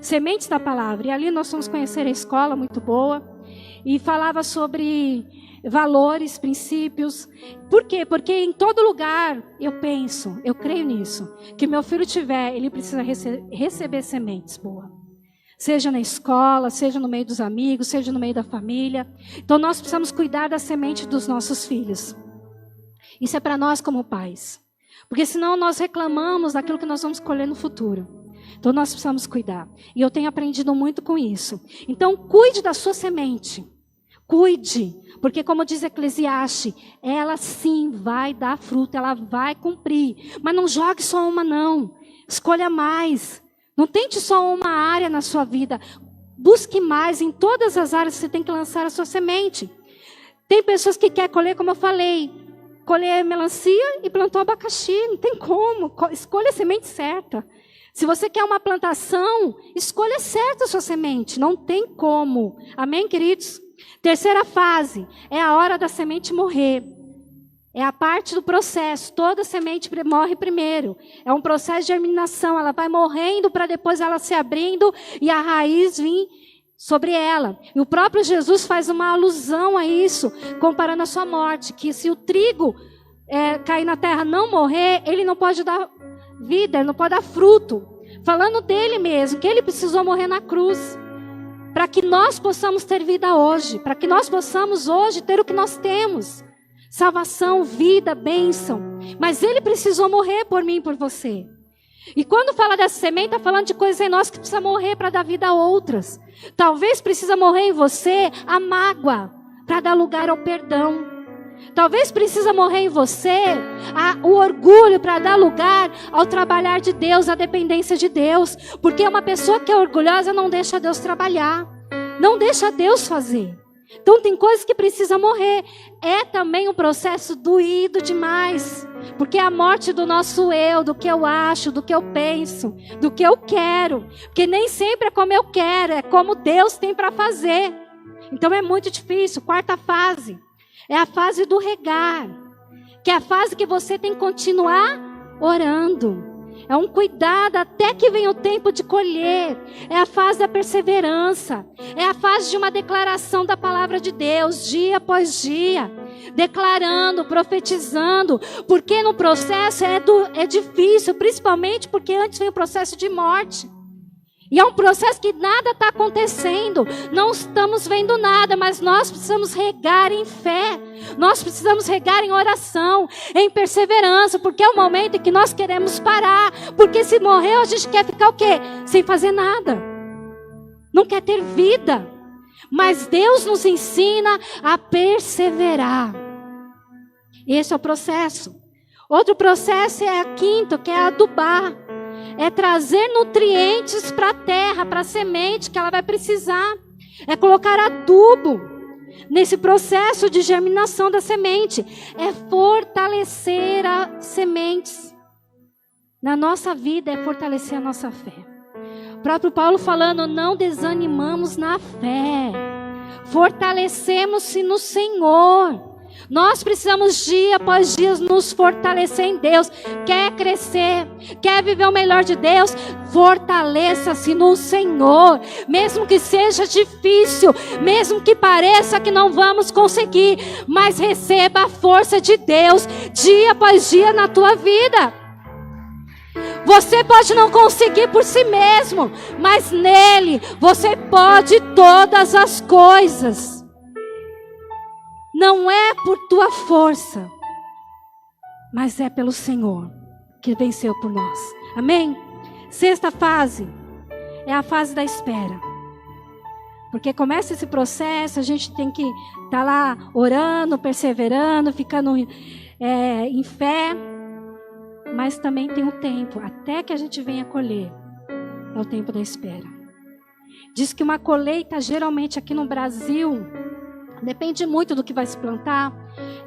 S1: Sementes da palavra. E ali nós fomos conhecer a escola, muito boa. E falava sobre valores, princípios. Por quê? Porque em todo lugar eu creio nisso, que meu filho tiver, ele precisa receber sementes boas. Seja na escola, seja no meio dos amigos, seja no meio da família. Então nós precisamos cuidar da semente dos nossos filhos. Isso é para nós como pais. Porque senão nós reclamamos daquilo que nós vamos colher no futuro. Então nós precisamos cuidar. E eu tenho aprendido muito com isso. Então cuide da sua semente. Cuide, porque como diz Eclesiastes, ela sim vai dar fruto, ela vai cumprir. Mas não jogue só uma não, escolha mais. Não tente só uma área na sua vida, busque mais. Em todas as áreas você tem que lançar a sua semente. Tem pessoas que querem colher, como eu falei, colher melancia e plantou abacaxi, não tem como. Escolha a semente certa. Se você quer uma plantação, escolha certa a sua semente, não tem como. Amém, queridos? Terceira fase, é a hora da semente morrer. É a parte do processo, toda semente morre primeiro. É um processo de germinação, ela vai morrendo para depois ela se abrindo e a raiz vir sobre ela. E o próprio Jesus faz uma alusão a isso, comparando a sua morte, que se o trigo cair na terra não morrer, ele não pode dar vida, ele não pode dar fruto. Falando dele mesmo, que ele precisou morrer na cruz, para que nós possamos ter vida hoje, para que nós possamos hoje ter o que nós temos. Salvação, vida, bênção. Mas ele precisou morrer por mim e por você. E quando fala dessa semente, está falando de coisas em nós que precisa morrer para dar vida a outras. Talvez precisa morrer em você a mágoa, para dar lugar ao perdão. Talvez precisa morrer em você o orgulho, para dar lugar ao trabalhar de Deus, à dependência de Deus. Porque uma pessoa que é orgulhosa não deixa Deus trabalhar, não deixa Deus fazer. Então tem coisas que precisam morrer. É também um processo doído demais, porque é a morte do nosso eu, do que eu acho, do que eu penso, do que eu quero. Porque nem sempre é como eu quero, é como Deus tem para fazer. Então é muito difícil. Quarta fase é a fase do regar, que é a fase que você tem que continuar orando. É um cuidado até que venha o tempo de colher. É a fase da perseverança. É a fase de uma declaração da palavra de Deus, dia após dia. Declarando, profetizando. Porque no processo é difícil, principalmente porque antes vem o processo de morte. E é um processo que nada está acontecendo. Não estamos vendo nada, mas nós precisamos regar em fé. Nós precisamos regar em oração, em perseverança, porque é o momento em que nós queremos parar. Porque se morrer, a gente quer ficar o quê? Sem fazer nada. Não quer ter vida. Mas Deus nos ensina a perseverar. Esse é o processo. Outro processo é a quinta, que é adubar. É trazer nutrientes para a terra, para a semente que ela vai precisar. É colocar adubo nesse processo de germinação da semente. É fortalecer as sementes. Na nossa vida é fortalecer a nossa fé. O próprio Paulo falando, não desanimamos na fé. Fortalecemos-se no Senhor. Nós precisamos dia após dia nos fortalecer em Deus. Quer crescer, quer viver o melhor de Deus, fortaleça-se no Senhor. Mesmo que seja difícil, mesmo que pareça que não vamos conseguir, mas receba a força de Deus dia após dia na tua vida. Você pode não conseguir por si mesmo, mas nele você pode todas as coisas. Não é por tua força, mas é pelo Senhor que venceu por nós. Amém? Sexta fase é a fase da espera. Porque começa esse processo, a gente tem que estar lá orando, perseverando, ficando em fé. Mas também tem um tempo, até que a gente venha colher. É o tempo da espera. Diz que uma colheita, geralmente aqui no Brasil, depende muito do que vai se plantar,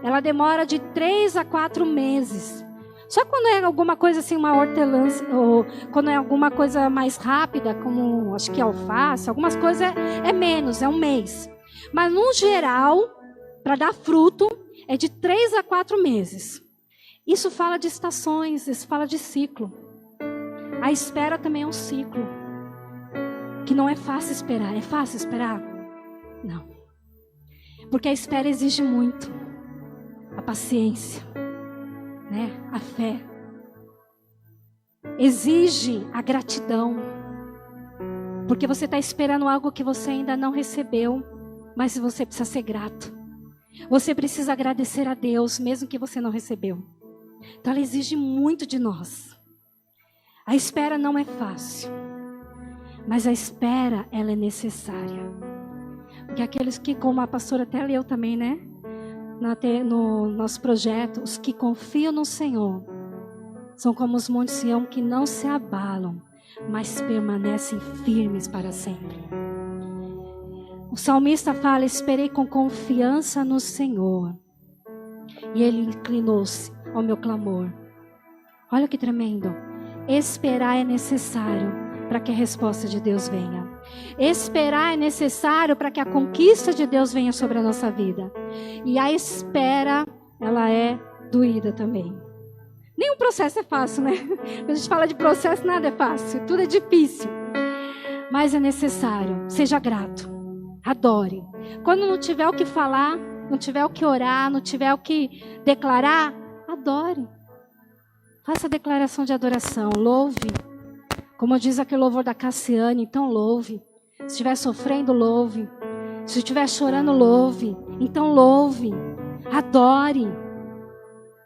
S1: ela demora de 3 a 4 meses. Só quando é alguma coisa assim, uma hortelã, ou quando é alguma coisa mais rápida, como acho que alface, algumas coisas é menos, é um mês. Mas no geral, para dar fruto, é de 3 a 4 meses. Isso fala de estações, isso fala de ciclo. A espera também é um ciclo. Que não é fácil esperar. É fácil esperar? Não. Porque a espera exige muito. A paciência, né? A fé. Exige a gratidão. Porque você está esperando algo que você ainda não recebeu. Mas você precisa ser grato. Você precisa agradecer a Deus, mesmo que você não recebeu. Então ela exige muito de nós. A espera não é fácil. Mas a espera, ela é necessária. Porque aqueles que, como a pastora até leu também, né? No nosso projeto, os que confiam no Senhor são como os montes Sião que não se abalam, mas permanecem firmes para sempre. O salmista fala: esperei com confiança no Senhor, e Ele inclinou-se ao meu clamor. Olha que tremendo. Esperar é necessário para que a resposta de Deus venha. Esperar é necessário para que a conquista de Deus venha sobre a nossa vida. E a espera, ela é doída também. Nenhum processo é fácil, né? Quando a gente fala de processo, nada é fácil, tudo é difícil. Mas é necessário. Seja grato. Adore. Quando não tiver o que falar, não tiver o que orar, não tiver o que declarar, adore. Faça a declaração de adoração, louve. Como diz aquele louvor da Cassiane, então louve. Se estiver sofrendo, louve. Se estiver chorando, louve. Então louve. Adore.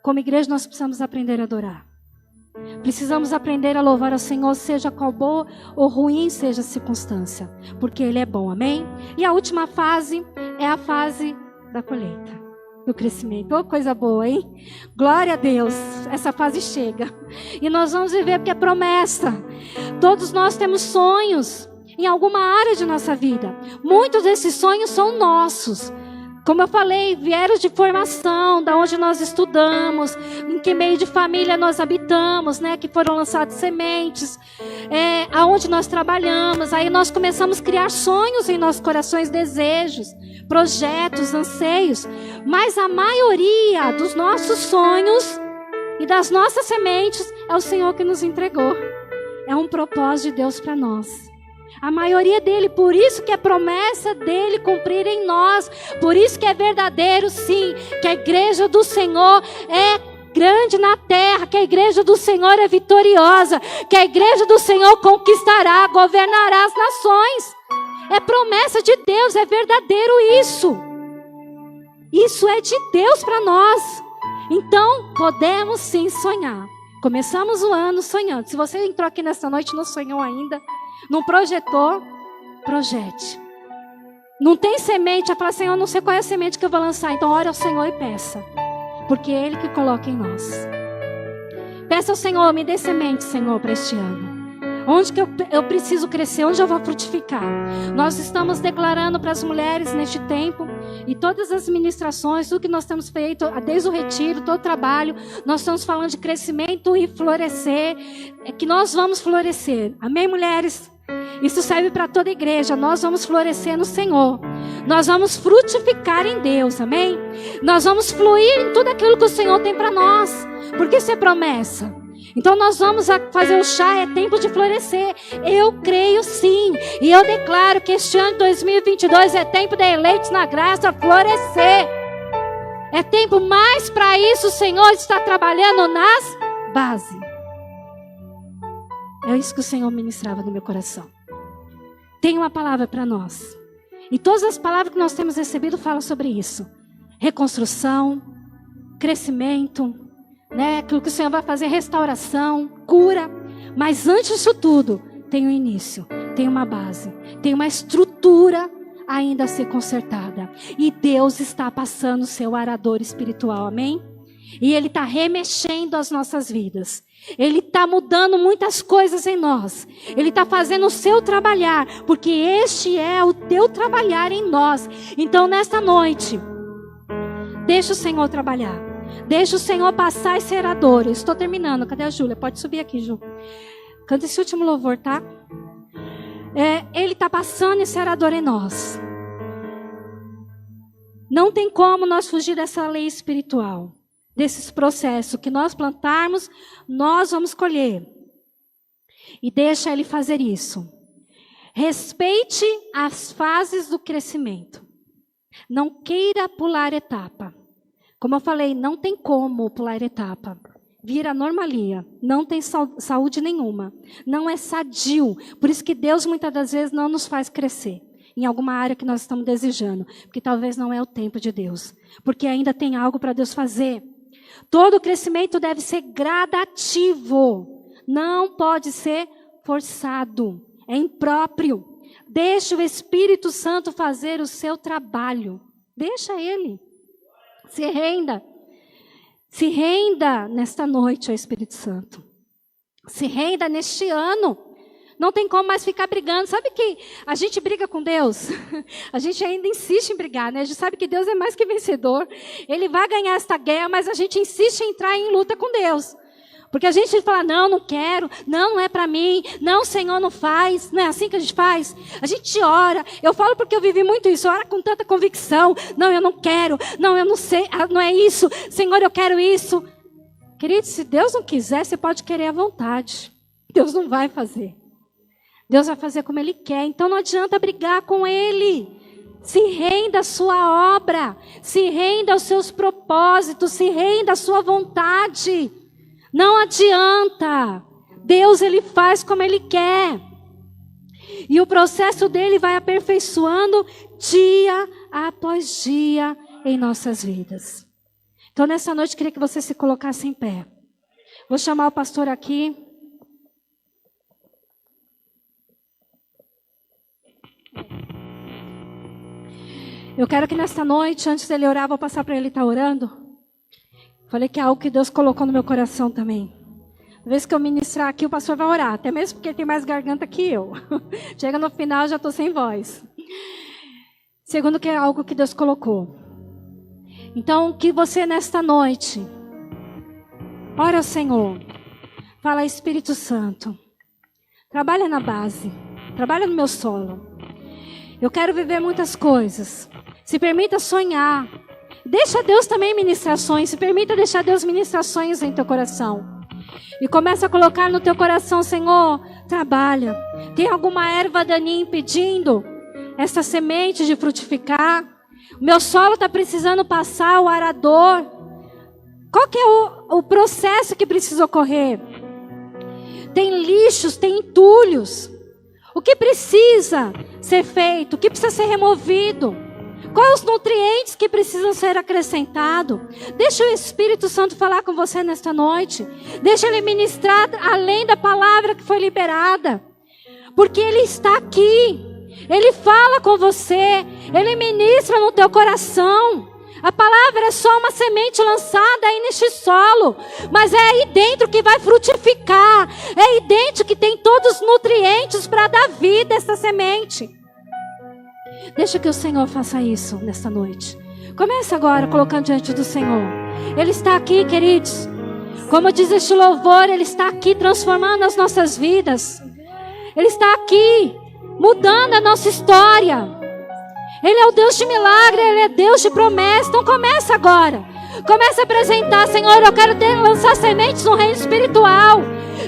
S1: Como igreja nós precisamos aprender a adorar. Precisamos aprender a louvar ao Senhor, seja qual boa ou ruim seja a circunstância. Porque Ele é bom, amém? E a última fase é a fase da colheita, do crescimento. Oh, coisa boa, hein? Glória a Deus, essa fase chega. E nós vamos viver porque é promessa. Todos nós temos sonhos em alguma área de nossa vida. Muitos desses sonhos são nossos. Como eu falei, vieram de formação, da onde nós estudamos, em que meio de família nós habitamos, né? Que foram lançadas sementes, aonde nós trabalhamos. Aí nós começamos a criar sonhos em nossos corações, desejos, projetos, anseios. Mas a maioria dos nossos sonhos e das nossas sementes é o Senhor que nos entregou. É um propósito de Deus para nós. A maioria dele, por isso que é promessa dele cumprir em nós. Por isso que é verdadeiro, sim, que a igreja do Senhor é grande na terra, que a igreja do Senhor é vitoriosa, que a igreja do Senhor conquistará, governará as nações. É promessa de Deus, é verdadeiro isso. Isso é de Deus para nós. Então, podemos sim sonhar. Começamos o ano sonhando. Se você entrou aqui nessa noite e não sonhou ainda, não projetou, projete. Não tem semente, a falar: Senhor, eu não sei qual é a semente que eu vou lançar. Então ore ao Senhor e peça. Porque é Ele que coloca em nós. Peça ao Senhor: me dê semente, Senhor, para este ano. Onde que eu preciso crescer? Onde eu vou frutificar? Nós estamos declarando para as mulheres neste tempo, e todas as ministrações, tudo que nós temos feito, desde o retiro, todo o trabalho, nós estamos falando de crescimento e florescer, é que nós vamos florescer. Amém, mulheres? Isso serve para toda a igreja. Nós vamos florescer no Senhor. Nós vamos frutificar em Deus, amém? Nós vamos fluir em tudo aquilo que o Senhor tem para nós, porque isso é promessa. Então nós vamos fazer o chá, é tempo de florescer. Eu creio sim. E eu declaro que este ano de 2022 é tempo de eleitos na graça florescer. É tempo mais para isso. O Senhor está trabalhando nas bases. É isso que o Senhor ministrava no meu coração. Tem uma palavra para nós. E todas as palavras que nós temos recebido falam sobre isso. Reconstrução, crescimento, né? Aquilo que o Senhor vai fazer, restauração, cura. Mas antes disso tudo, tem um início, tem uma base, tem uma estrutura ainda a ser consertada. E Deus está passando o seu arador espiritual, amém? E Ele está remexendo as nossas vidas. Ele está mudando muitas coisas em nós. Ele está fazendo o seu trabalhar, porque este é o teu trabalhar em nós. Então nesta noite, deixa o Senhor trabalhar. Deixa o Senhor passar esse arador. Eu estou terminando. Cadê a Júlia? Pode subir aqui, Ju. Canta esse último louvor, tá? Ele está passando esse arador em nós. Não tem como nós fugir dessa lei espiritual. Desses processos que nós plantarmos, nós vamos colher. E deixa Ele fazer isso. Respeite as fases do crescimento. Não queira pular etapa. Como eu falei, não tem como pular etapa. Vira normalia. Não tem saúde nenhuma. Não é sadio. Por isso que Deus muitas das vezes não nos faz crescer em alguma área que nós estamos desejando. Porque talvez não é o tempo de Deus. Porque ainda tem algo para Deus fazer. Todo crescimento deve ser gradativo. Não pode ser forçado. É impróprio. Deixa o Espírito Santo fazer o seu trabalho. Deixa Ele. Se renda. Se renda nesta noite ao Espírito Santo. Se renda neste ano. Não tem como mais ficar brigando. Sabe que a gente briga com Deus? A gente ainda insiste em brigar, né? A gente sabe que Deus é mais que vencedor. Ele vai ganhar esta guerra, mas a gente insiste em entrar em luta com Deus. Porque a gente fala, não quero, não é para mim, não, Senhor, não faz. Não é assim que a gente faz? A gente ora. Eu falo porque eu vivi muito isso. Ora com tanta convicção. Não, eu não quero. Não, eu não sei. Não é isso. Senhor, eu quero isso. Querido, se Deus não quiser, você pode querer à vontade. Deus não vai fazer. Deus vai fazer como Ele quer. Então não adianta brigar com Ele. Se renda à sua obra. Se renda aos seus propósitos. Se renda à sua vontade. Não adianta. Deus, Ele faz como Ele quer. E o processo dele vai aperfeiçoando dia após dia em nossas vidas. Então nessa noite eu queria que você se colocasse em pé. Vou chamar o pastor aqui. Eu quero que nesta noite, antes dele orar, vou passar para ele estar orando. Falei que é algo que Deus colocou no meu coração também. Uma vez que eu ministrar aqui, o pastor vai orar. Até mesmo porque ele tem mais garganta que eu. Chega no final, eu já estou sem voz. Segundo, que é algo que Deus colocou. Então, que você nesta noite, ora ao Senhor. Fala, Espírito Santo. Trabalha na base. Trabalha no meu solo. Eu quero viver muitas coisas. Se permita sonhar. Deixa Deus também ministrações. Se permita deixar Deus ministrações em teu coração. E começa a colocar no teu coração, Senhor, trabalha. Tem alguma erva daninha impedindo essa semente de frutificar? O meu solo está precisando passar o arador. Qual que é o processo que precisa ocorrer? Tem lixos, tem entulhos. O que precisa ser feito? O que precisa ser removido? Quais os nutrientes que precisam ser acrescentados? Deixa o Espírito Santo falar com você nesta noite. Deixa Ele ministrar além da palavra que foi liberada. Porque Ele está aqui. Ele fala com você. Ele ministra no teu coração. A palavra é só uma semente lançada aí neste solo. Mas é aí dentro que vai frutificar. É aí dentro que tem todos os nutrientes para dar vida a essa semente. Deixa que o Senhor faça isso nesta noite. Comece agora colocando diante do Senhor. Ele está aqui, queridos. Como diz este louvor, Ele está aqui transformando as nossas vidas. Ele está aqui mudando a nossa história. Ele é o Deus de milagre, Ele é Deus de promessa. Então começa agora. Comece a apresentar, Senhor, eu quero lançar sementes no reino espiritual.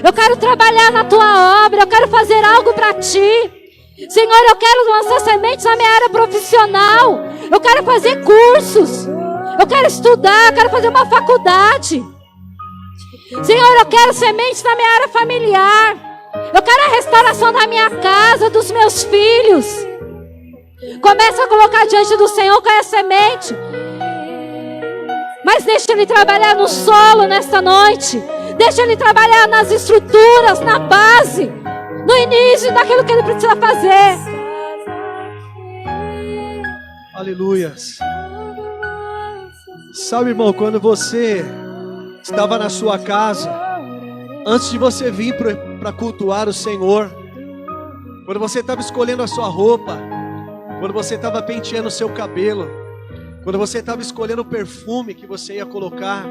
S1: Eu quero trabalhar na Tua obra. Eu quero fazer algo para Ti. Senhor, eu quero lançar sementes na minha área profissional. Eu quero fazer cursos. Eu quero estudar, eu quero fazer uma faculdade. Senhor, eu quero sementes na minha área familiar. Eu quero a restauração da minha casa, dos meus filhos. Começa a colocar diante do Senhor com essa semente. Mas deixa Ele trabalhar no solo nesta noite. Deixa Ele trabalhar nas estruturas, na base. No início daquilo que Ele precisa fazer.
S2: Aleluias. Sabe, irmão, quando você estava na sua casa, antes de você vir para cultuar o Senhor, quando você estava escolhendo a sua roupa, quando você estava penteando o seu cabelo, quando você estava escolhendo o perfume que você ia colocar,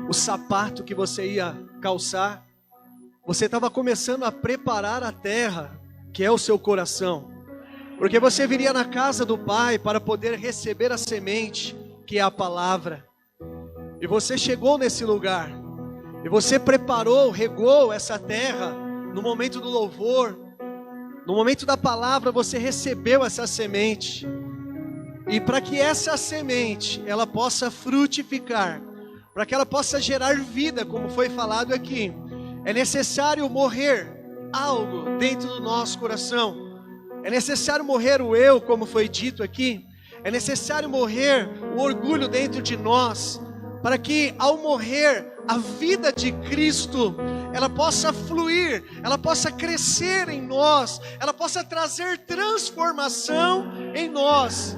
S2: o sapato que você ia calçar, você estava começando a preparar a terra, que é o seu coração. Porque você viria na casa do Pai para poder receber a semente, que é a palavra. E você chegou nesse lugar. E você preparou, regou essa terra no momento do louvor. No momento da palavra você recebeu essa semente. E para que essa semente ela possa frutificar, para que ela possa gerar vida, como foi falado aqui, é necessário morrer algo dentro do nosso coração. É necessário morrer o eu, como foi dito aqui. É necessário morrer o orgulho dentro de nós, para que ao morrer a vida de Cristo, ela possa fluir, ela possa crescer em nós, ela possa trazer transformação em nós.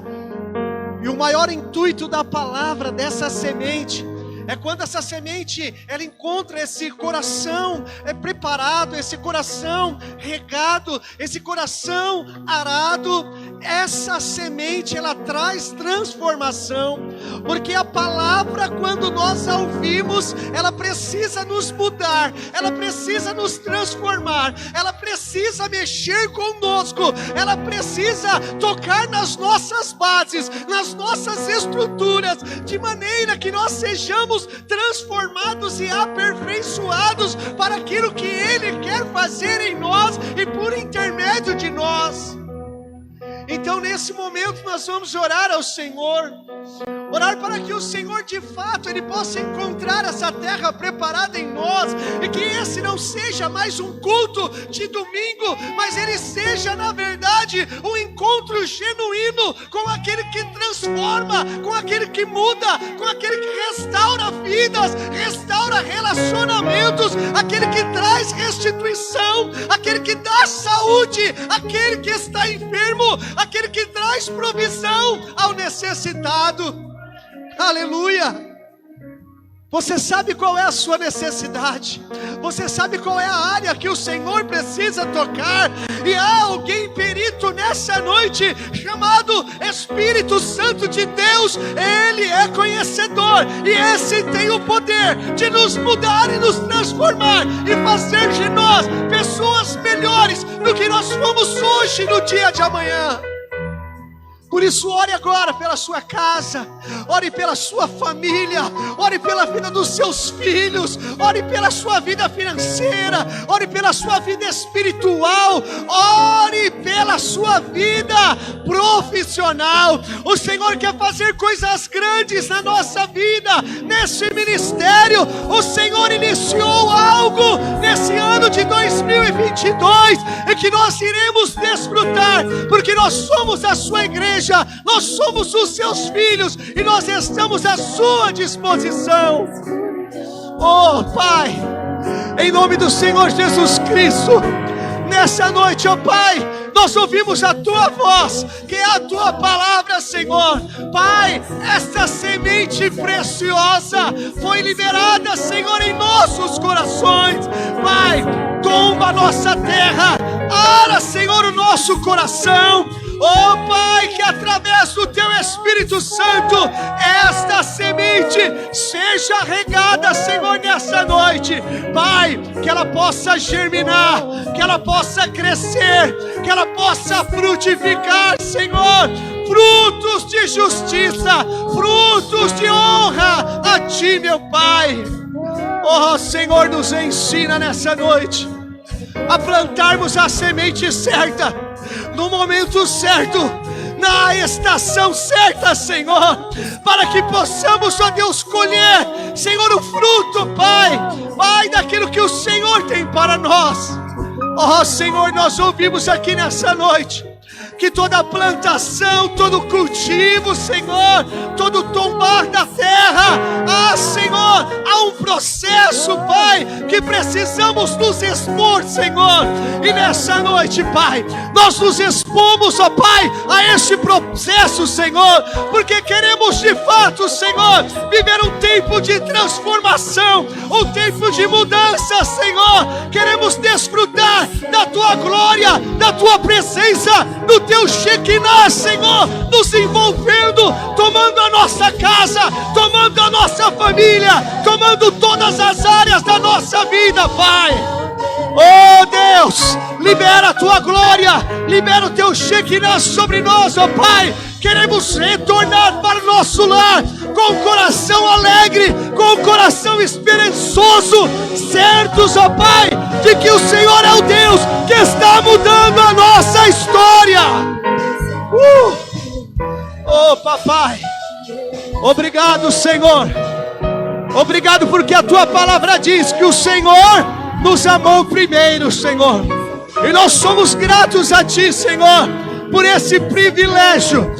S2: E o maior intuito da palavra, dessa semente, é quando essa semente, ela encontra esse coração preparado, esse coração regado, esse coração arado. Essa semente, ela traz transformação, porque a palavra, quando nós a ouvimos, ela precisa nos mudar, ela precisa nos transformar, ela precisa mexer conosco, ela precisa tocar nas nossas bases, nas nossas estruturas, de maneira que nós sejamos transformados e aperfeiçoados para aquilo que Ele quer fazer em nós e por intermédio de nós. Então nesse momento nós vamos orar ao Senhor, orar para que o Senhor de fato Ele possa encontrar essa terra preparada em nós, e que esse não seja mais um culto de domingo, mas ele seja na verdade um encontro genuíno com aquele que transforma, com aquele que muda, com aquele que restaura vidas, restaura relacionamentos, aquele que traz restituição, aquele que dá saúde, aquele que está enfermo, aquele que traz provisão ao necessitado. Aleluia! Você sabe qual é a sua necessidade, você sabe qual é a área que o Senhor precisa tocar, e há alguém perito nessa noite, chamado Espírito Santo de Deus. Ele é conhecedor, e esse tem o poder de nos mudar e nos transformar, e fazer de nós pessoas melhores do que nós fomos hoje, no dia de amanhã. Por isso, ore agora pela sua casa, ore pela sua família, ore pela vida dos seus filhos, ore pela sua vida financeira, ore pela sua vida espiritual, ore pela sua vida profissional. O Senhor quer fazer coisas grandes na nossa vida, nesse ministério. O Senhor iniciou algo nesse ano de 2022, e que nós iremos desfrutar, porque nós somos a sua igreja, nós somos os seus filhos, e nós estamos à sua disposição. Oh Pai, em nome do Senhor Jesus Cristo, nessa noite, ó Pai, nós ouvimos a Tua voz, que é a Tua palavra, Senhor. Pai, esta semente preciosa foi liberada, Senhor, em nossos corações. Pai, tomba a nossa terra, ara, Senhor, o nosso coração. Oh Pai, que através do Teu Espírito Santo, esta semente seja regada, Senhor, nessa noite. Pai, que ela possa germinar, que ela possa crescer, que ela possa frutificar, Senhor, frutos de justiça, frutos de honra a Ti, meu Pai. Oh Senhor, nos ensina nessa noite a plantarmos a semente certa, no momento certo, na estação certa, Senhor, para que possamos, ó Deus, colher, Senhor, o fruto, Pai, Pai, daquilo que o Senhor tem para nós. Ó Senhor, nós ouvimos aqui nessa noite que toda plantação, todo cultivo, Senhor, todo tombar da terra, Senhor, há um processo, Pai, que precisamos nos expor, Senhor. E nessa noite, Pai, nós nos expomos, ó Pai, a este processo, Senhor, porque queremos de fato, Senhor, viver um tempo de transformação, um tempo de mudança, Senhor. Queremos desfrutar da Tua glória, da Tua presença, do Teu Shekinah, Senhor, nos envolvendo, tomando a nossa casa, tomando a nossa família, tomando todas as áreas da nossa vida, Pai. Oh Deus, libera a Tua glória, libera o Teu Shekinah sobre nós, ó Pai. Queremos retornar para o nosso lar com o coração alegre, com o coração esperançoso, certos, ó Pai, de que o Senhor é o Deus que está mudando a nossa história. Oh Papai, obrigado, Senhor. Obrigado porque a Tua palavra diz que o Senhor nos amou primeiro, Senhor. E nós somos gratos a Ti, Senhor, por esse privilégio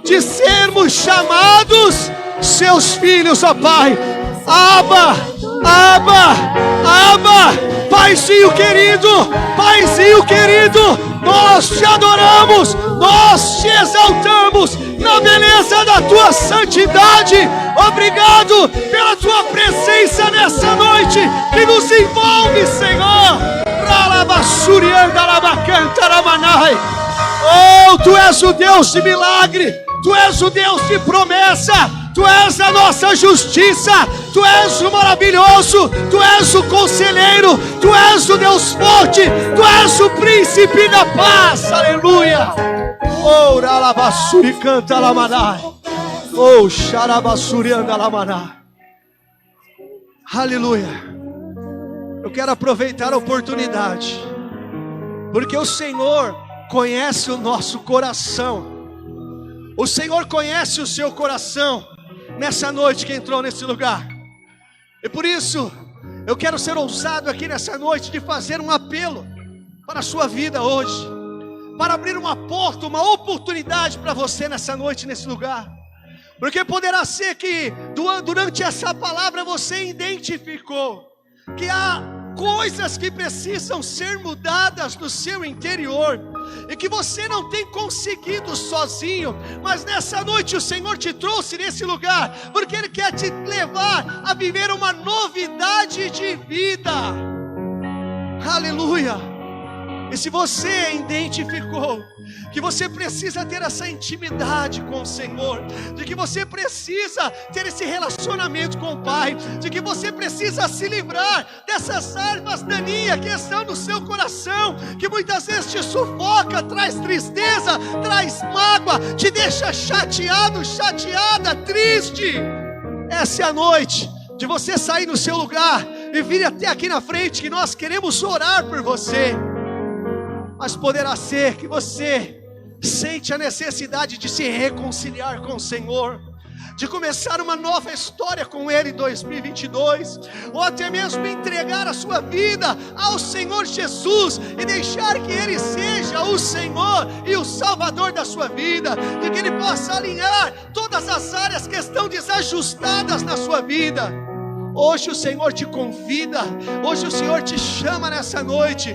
S2: de sermos chamados Seus filhos, ó Pai. Abba, Abba, Abba, Paizinho querido, Paizinho querido, nós te adoramos, nós te exaltamos na beleza da tua santidade. Obrigado pela tua presença nessa noite que nos envolve, Senhor. Oh, tu és o Deus de milagre, tu és o Deus de promessa, tu és a nossa justiça, tu és o maravilhoso, tu és o conselheiro, tu és o Deus forte, tu és o príncipe da paz. Aleluia. Oh, ralabassuri canta lamanai. Oh, xarabassuri anda lamanai. Aleluia. Eu quero aproveitar a oportunidade, porque o Senhor conhece o nosso coração. O Senhor conhece o seu coração nessa noite que entrou nesse lugar. E por isso, eu quero ser ousado aqui nessa noite de fazer um apelo para a sua vida hoje, para abrir uma porta, uma oportunidade para você nessa noite, nesse lugar. Porque poderá ser que durante essa palavra você identificou que há coisas que precisam ser mudadas no seu interior e que você não tem conseguido sozinho, mas nessa noite o Senhor te trouxe nesse lugar porque Ele quer te levar a viver uma novidade de vida. Aleluia. E se você identificou que você precisa ter essa intimidade com o Senhor, de que você precisa ter esse relacionamento com o Pai, de que você precisa se livrar dessas ervas daninhas que estão no seu coração, que muitas vezes te sufoca, traz tristeza, traz mágoa, te deixa chateado, chateada, triste. Essa é a noite de você sair do seu lugar e vir até aqui na frente, que nós queremos orar por você. Mas poderá ser que você sente a necessidade de se reconciliar com o Senhor, de começar uma nova história com Ele em 2022, ou até mesmo entregar a sua vida ao Senhor Jesus e deixar que Ele seja o Senhor e o Salvador da sua vida, de que Ele possa alinhar todas as áreas que estão desajustadas na sua vida. Hoje o Senhor te convida, hoje o Senhor te chama nessa noite.